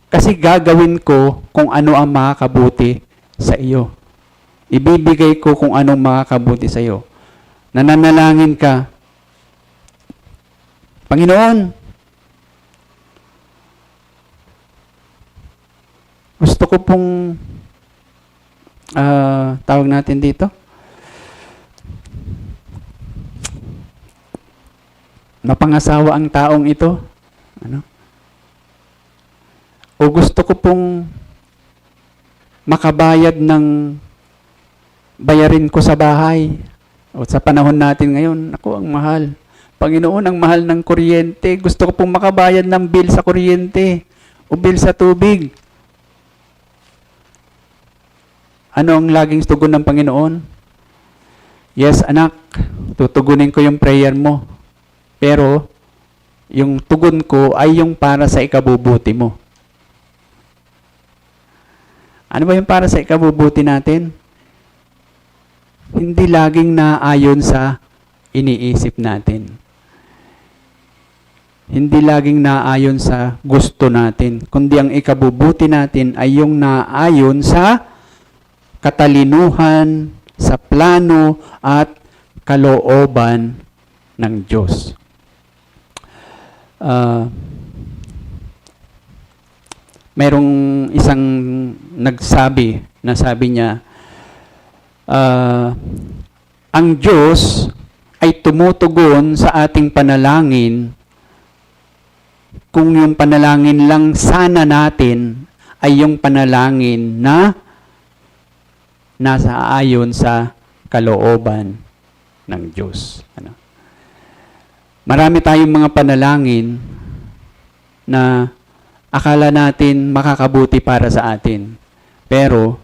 Kasi gagawin ko kung ano ang makakabuti sa iyo. Ibibigay ko kung anong makakabuti sa iyo. Nananalangin ka, Panginoon, gusto ko pong tawag natin dito, mapangasawa ang taong ito. Ano? O gusto ko pong makabayad ng bayarin ko sa bahay. O sa panahon natin ngayon, ako ang mahal. Panginoon, ang mahal ng kuryente. Gusto ko pong makabayad ng bill sa kuryente o bill sa tubig. Ano ang laging tugon ng Panginoon? Yes, anak, tutugunin ko yung prayer mo. Pero, yung tugon ko ay yung para sa ikabubuti mo. Ano ba yung para sa ikabubuti natin? Hindi laging naayon sa iniisip natin. Hindi laging naayon sa gusto natin. Kundi ang ikabubuti natin ay yung naayon sa katalinuhan, sa plano at kalooban ng Diyos. Mayroong isang nagsabi na sabi niya, ang Diyos ay tumutugon sa ating panalangin kung yung panalangin lang sana natin ay yung panalangin na nasa ayon sa kalooban ng Diyos. Ano? Marami tayong mga panalangin na akala natin makakabuti para sa atin. Pero,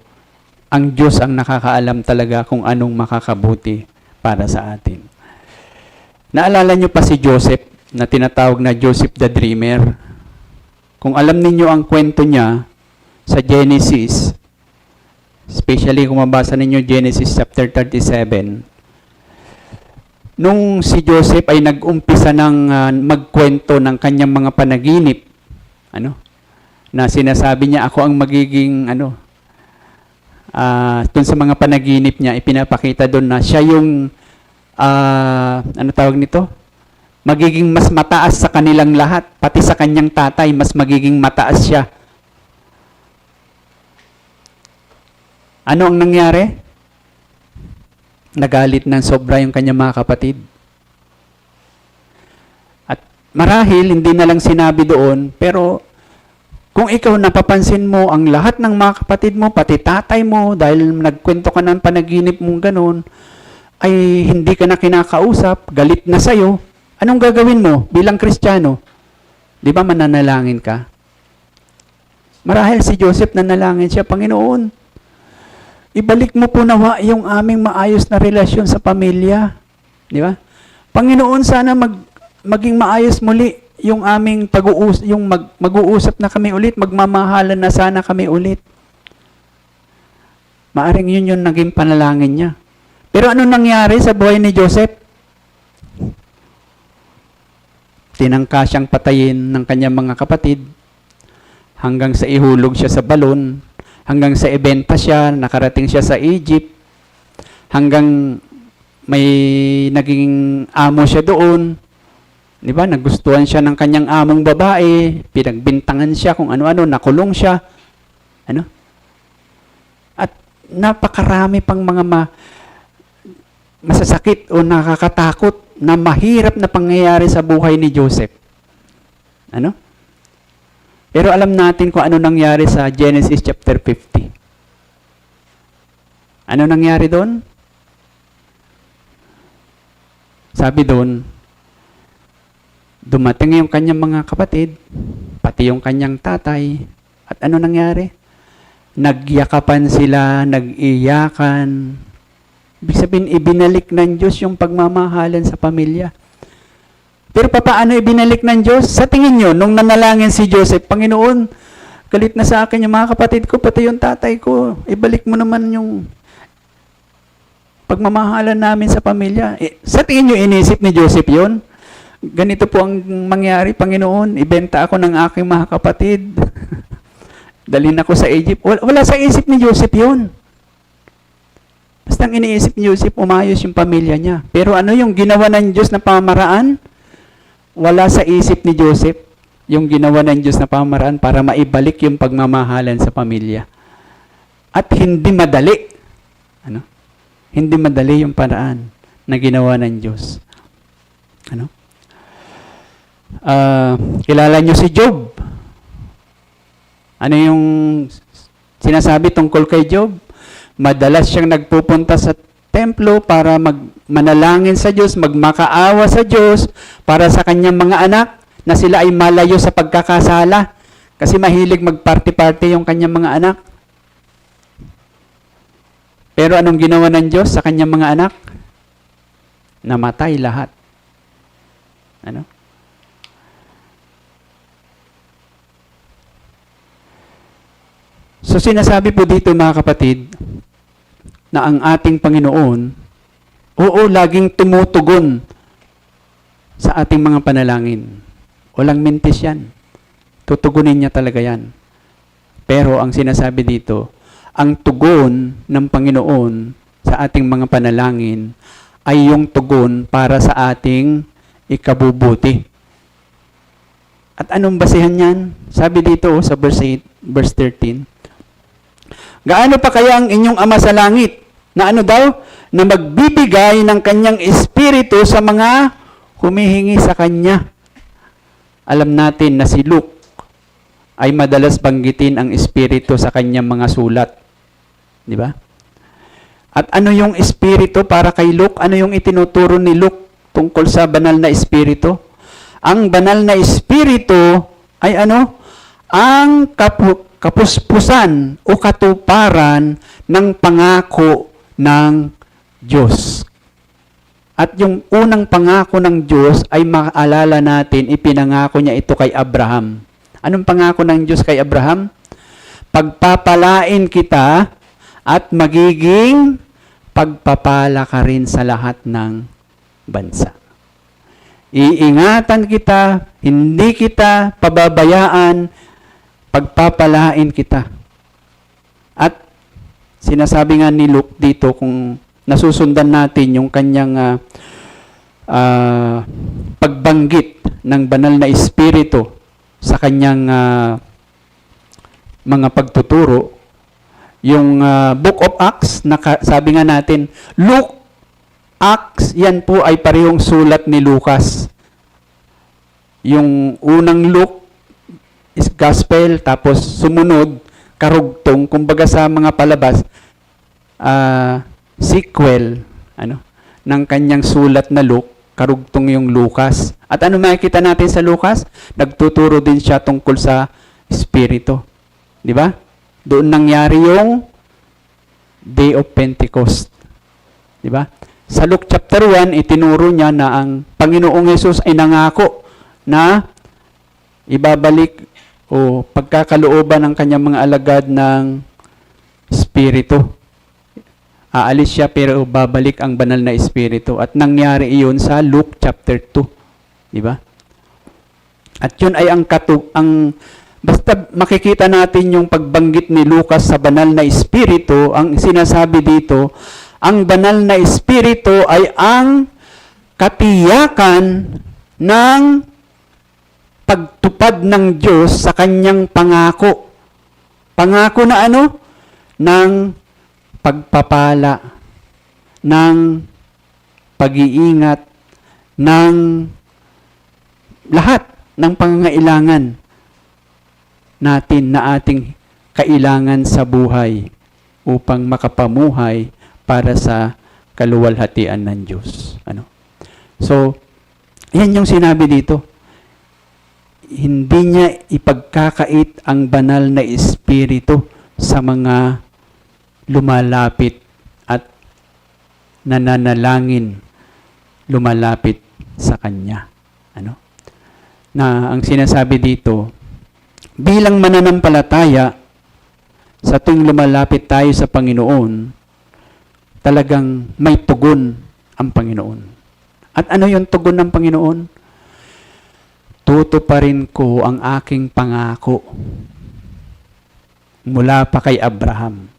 ang Diyos ang nakakaalam talaga kung anong makakabuti para sa atin. Naalala niyo pa si Joseph na tinatawag na Joseph the Dreamer? Kung alam ninyo ang kwento niya sa Genesis, especially kung mabasa ninyo Genesis chapter 37, nung si Joseph ay nag-umpisa ng magkwento ng kanyang mga panaginip, na sinasabi niya, ako ang magiging, dun sa mga panaginip niya, ipinapakita doon na siya yung, tawag nito? Magiging mas mataas sa kanilang lahat, pati sa kanyang tatay, mas magiging mataas siya. Ano ang nangyari? Nagalit ng sobra yung kanyang mga kapatid. At marahil, hindi na lang sinabi doon, pero kung ikaw napapansin mo, ang lahat ng mga kapatid mo, pati tatay mo, dahil nagkwento ka ng panaginip mong ganun, ay hindi ka na kinakausap, galit na sa'yo, anong gagawin mo bilang Kristiyano? Di ba mananalangin ka? Marahil si Joseph nanalangin siya, Panginoon, ibalik mo po nawa yung aming maayos na relasyon sa pamilya. Di ba? Panginoon, sana maging maayos muli yung aming mag-uusap na kami ulit, magmamahalan na sana kami ulit. Maaring yun yung naging panalangin niya. Pero ano nangyari sa buhay ni Joseph? Tinangka siyang patayin ng kanyang mga kapatid hanggang sa ihulog siya sa balon, hanggang sa ibenta siya, nakarating siya sa Egypt, hanggang may naging amo siya doon. Di ba? Nagustuhan siya ng kanyang among babae, pinagbintangan siya kung ano-ano, nakulong siya. Ano? At napakarami pang mga masasakit o nakakatakot na mahirap na pangyayari sa buhay ni Joseph. Ano? Pero alam natin kung ano nangyari sa Genesis chapter 50. Ano nangyari doon? Sabi doon, dumating yung kanyang mga kapatid, pati yung kanyang tatay, at ano nangyari? Nagyakapan sila, nag-iyakan. Ibig sabihin, ibinalik ng Diyos yung pagmamahalan sa pamilya. Pero paano ibinalik ng Diyos? Sa tingin nyo, nung nanalangin si Joseph, Panginoon, galit na sa akin yung mga kapatid ko, pati yung tatay ko. Ibalik mo naman yung pagmamahalan namin sa pamilya. Sa tingin nyo, inisip ni Joseph yun? Ganito po ang mangyari, Panginoon, ibenta ako ng aking mga kapatid. Dalhin ako sa Egypt. Wala sa isip ni Joseph yun. Basta ang iniisip ni Joseph, umayos yung pamilya niya. Pero ano yung ginawa ng Diyos na pamamaraan? Wala sa isip ni Joseph yung ginawa ng Diyos na pamamaraan para maibalik yung pagmamahalan sa pamilya. At hindi madali. Ano? Hindi madali yung paraan na ginawa ng Diyos. Ano? Kilala nyo si Job. Ano yung sinasabi tungkol kay Job? Madalas siyang nagpupunta sa templo para manalangin sa Diyos, magmakaawa sa Diyos para sa kanyang mga anak na sila ay malayo sa pagkakasala kasi mahilig mag-party-party yung kanyang mga anak. Pero anong ginawa ng Diyos sa kanyang mga anak? Namatay lahat. Ano? So sinasabi po dito mga kapatid, na ang ating Panginoon, oo, laging tumutugon sa ating mga panalangin. Walang mintis yan. Tutugunin niya talaga yan. Pero ang sinasabi dito, ang tugon ng Panginoon sa ating mga panalangin ay yung tugon para sa ating ikabubuti. At anong basihan yan? Sabi dito sa verse 13, gaano pa kaya ang inyong Ama sa langit na ano daw? Na magbibigay ng kanyang espiritu sa mga humihingi sa kanya. Alam natin na si Luke ay madalas banggitin ang espiritu sa kanyang mga sulat. Di ba? At ano yung espiritu para kay Luke? Ano yung itinuturo ni Luke tungkol sa banal na espiritu? Ang banal na espiritu ay ano? Ang kapuspusan o katuparan ng pangako ng Diyos. At yung unang pangako ng Diyos ay maalala natin, ipinangako niya ito kay Abraham. Anong pangako ng Diyos kay Abraham? Pagpapalain kita at magiging pagpapala ka rin sa lahat ng bansa. Iingatan kita, hindi kita pababayaan, pagpapalain kita. At sinasabi nga ni Luke dito, kung nasusundan natin yung kanyang pagbanggit ng banal na espiritu sa kanyang mga pagtuturo, yung Book of Acts, sabi nga natin, Luke, Acts, yan po ay parehong sulat ni Lucas. Yung unang Luke is gospel, tapos sumunod, karugtong, kumbaga sa mga palabas, sequel, ng kanyang sulat na Luke, karugtong yung Lucas. At ano makikita natin sa Lucas? Nagtuturo din siya tungkol sa Espiritu. Di ba? Doon nangyari yung Day of Pentecost. Di ba? Sa Luke chapter 1, itinuro niya na ang Panginoong Hesus ay nangako na ibabalik o pagkakalooban ng kanyang mga alagad ng Espiritu. Aalis siya pero babalik ang banal na espiritu. At nangyari iyon sa Luke chapter 2. Di ba? At yun ay basta makikita natin yung pagbanggit ni Lucas sa banal na espiritu, ang sinasabi dito, ang banal na espiritu ay ang katiyakan ng pagtupad ng Diyos sa kanyang pangako. Pangako na ano? Ng pagpapala, ng pag-iingat, ng lahat ng pangangailangan natin na ating kailangan sa buhay upang makapamuhay para sa kaluwalhatian ng Diyos. Ano? So, yan yung sinabi dito. Hindi niya ipagkakait ang banal na espiritu sa mga lumalapit at nananalangin lumalapit sa Kanya. Ano? Na ang sinasabi dito, bilang mananampalataya, sa tuwing lumalapit tayo sa Panginoon, talagang may tugon ang Panginoon. At ano yung tugon ng Panginoon? Tutuparin ko ang aking pangako mula pa kay Abraham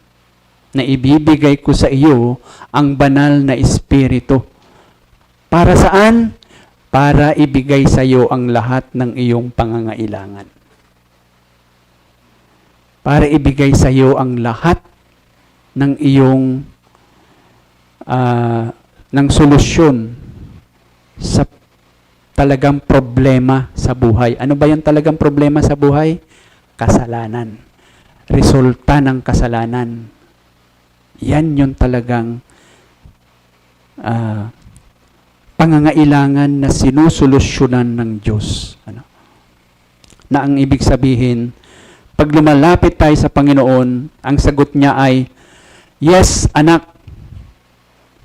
na ibibigay ko sa iyo ang banal na espiritu. Para saan? Para ibigay sa iyo ang lahat ng iyong pangangailangan. Para ibigay sa iyo ang lahat ng iyong ng solusyon sa talagang problema sa buhay. Ano ba yung talagang problema sa buhay? Kasalanan. Resulta ng kasalanan. Yan yung talagang pangangailangan na sinusolusyonan ng Diyos. Ano? Na ang ibig sabihin, pag lumalapit tayo sa Panginoon, ang sagot niya ay, yes, anak,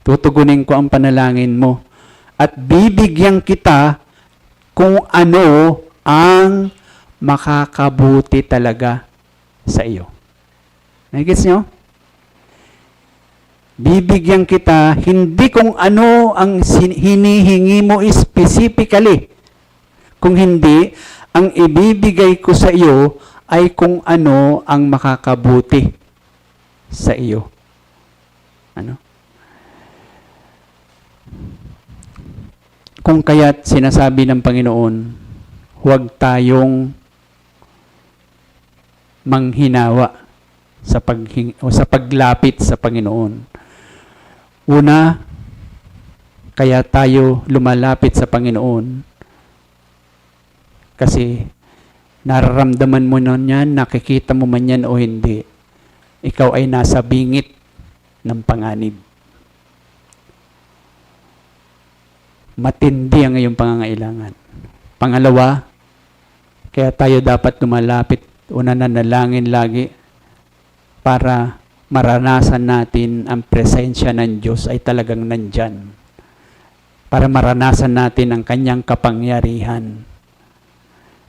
tutugunin ko ang panalangin mo at bibigyan kita kung ano ang makakabuti talaga sa iyo. Nagigets nyo? Bibigyan kita, hindi kung ano ang hinihingi mo specifically. Kung hindi, ang ibibigay ko sa iyo ay kung ano ang makakabuti sa iyo. Ano? Kung kaya't sinasabi ng Panginoon, huwag tayong manghinawa sa paglapit sa Panginoon. Una, kaya tayo lumalapit sa Panginoon kasi nararamdaman mo na yan, nakikita mo man yan o hindi, ikaw ay nasa bingit ng panganib. Matindi ang iyong pangangailangan. Pangalawa, kaya tayo dapat lumalapit, una nanalangin lagi para maranasan natin ang presensya ng Diyos ay talagang nandyan. Para maranasan natin ang Kanyang kapangyarihan.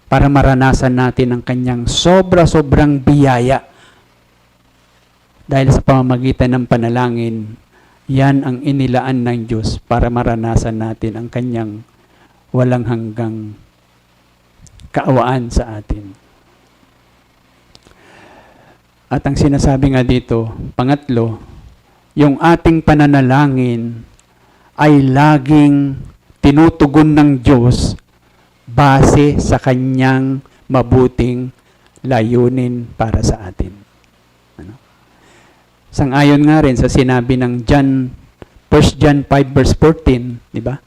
Para maranasan natin ang Kanyang sobra-sobrang biyaya. Dahil sa pamamagitan ng panalangin, yan ang inilaan ng Diyos para maranasan natin ang Kanyang walang hanggang kaawaan sa atin. At ang sinasabi nga dito, pangatlo, yung ating pananalangin ay laging tinutugon ng Diyos base sa Kanyang mabuting layunin para sa atin. Ano? Sang-ayon nga rin sa sinabi ng 1 John 5 verse 14, di ba?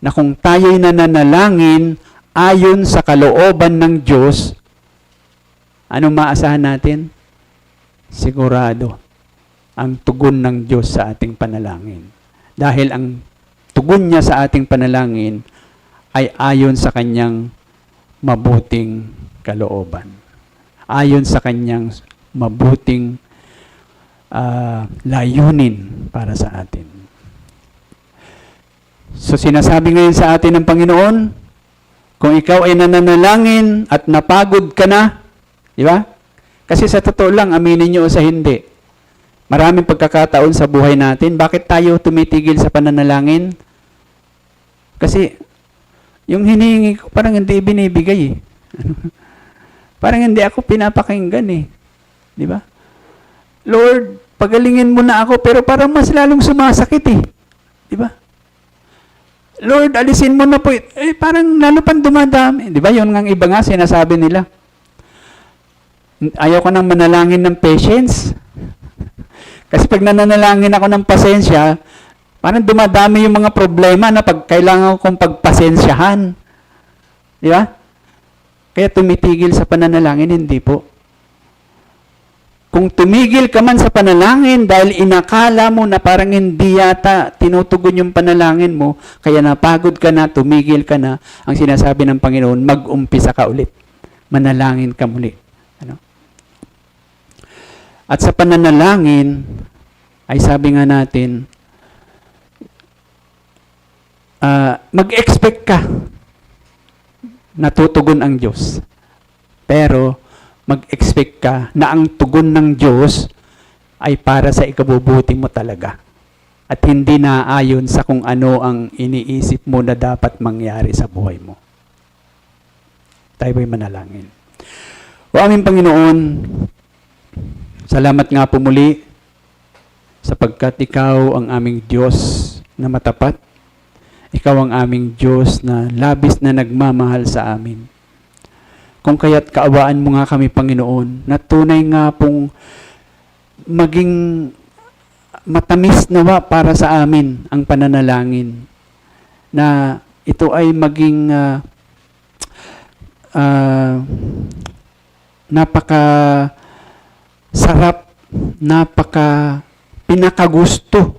Na kung tayo'y nananalangin ayon sa kalooban ng Diyos, anong maasahan natin? Sigurado ang tugon ng Diyos sa ating panalangin. Dahil ang tugon niya sa ating panalangin ay ayon sa Kanyang mabuting kalooban. Ayon sa Kanyang mabuting layunin para sa atin. So sinasabi ngayon sa atin ng Panginoon, kung ikaw ay nananalangin at napagod ka na, di ba? Kasi sa totoo lang, aminin nyo o sa hindi, Maraming pagkakataon sa buhay natin. Bakit tayo tumitigil sa pananalangin? Kasi yung hinihingi ko parang hindi binibigay eh. Parang hindi ako pinapakinggan eh. Di ba? Lord, pagalingin mo na ako pero parang mas lalong sumasakit eh. Di ba? Lord, alisin mo na po. Eh, parang lalo pang dumadami. Di ba? Yun nga iba nga sinasabi nila. Ayaw ko nang manalangin ng patience. Kasi pag nananalangin ako ng pasensya, parang dumadami yung mga problema na pag kailangan kong pagpasensyahan. Di ba? Kaya tumitigil sa pananalangin, hindi po. Kung tumigil ka man sa panalangin dahil inakala mo na parang hindi yata tinutugon yung panalangin mo, kaya napagod ka na, tumigil ka na, ang sinasabi ng Panginoon, mag-umpisa ka ulit. Manalangin ka muli. Ano? At sa pananalangin, ay sabi nga natin, mag-expect ka na tutugon ang Diyos. Pero, mag-expect ka na ang tugon ng Diyos ay para sa ikabubuti mo talaga. At hindi naayon sa kung ano ang iniisip mo na dapat mangyari sa buhay mo. Tayo ba'y manalangin? O aming Panginoon, salamat nga po muli sapagkat Ikaw ang aming Diyos na matapat. Ikaw ang aming Diyos na labis na nagmamahal sa amin. Kung kaya't kaawaan mo nga kami, Panginoon, na tunay nga pong maging matamis nawa para sa amin ang pananalangin. Na ito ay maging napaka sarap, napaka pinakagusto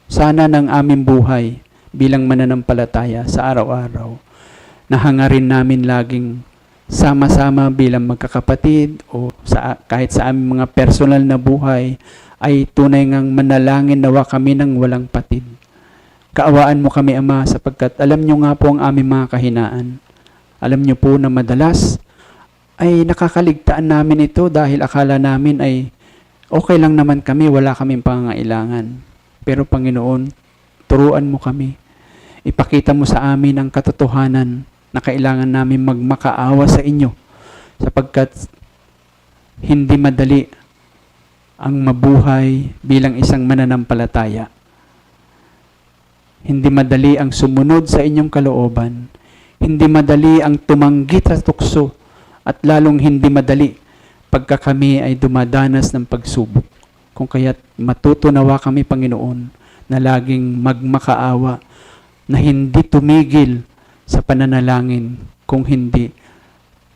sana ng aming buhay bilang mananampalataya sa araw-araw. Na hangarin namin laging sama-sama bilang magkakapatid o kahit sa aming mga personal na buhay ay tunay ngang manalangin nawa kami ng walang patid. Kaawaan mo kami, Ama, sapagkat alam nyo nga po ang aming mga kahinaan. Alam nyo po na madalas ay nakakaligtaan namin ito dahil akala namin ay okay lang naman kami, wala kaming pangangailangan. Pero Panginoon, turuan mo kami. Ipakita mo sa amin ang katotohanan na kailangan namin magmakaawa sa inyo sapagkat hindi madali ang mabuhay bilang isang mananampalataya. Hindi madali ang sumunod sa inyong kalooban. Hindi madali ang tumanggi sa tukso at lalong hindi madali pagka kami ay dumadanas ng pagsubok. Kung kaya't matutunawa kami, Panginoon, na laging magmakaawa, na hindi tumigil sa pananalangin, kung hindi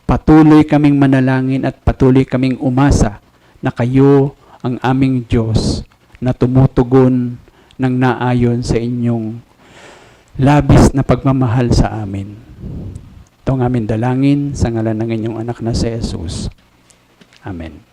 patuloy kaming manalangin at patuloy kaming umasa na kayo ang aming Diyos na tumutugon ng naayon sa inyong labis na pagmamahal sa amin. Ito ang aming dalangin sa ngalan ng inyong anak na si Jesus. Amen.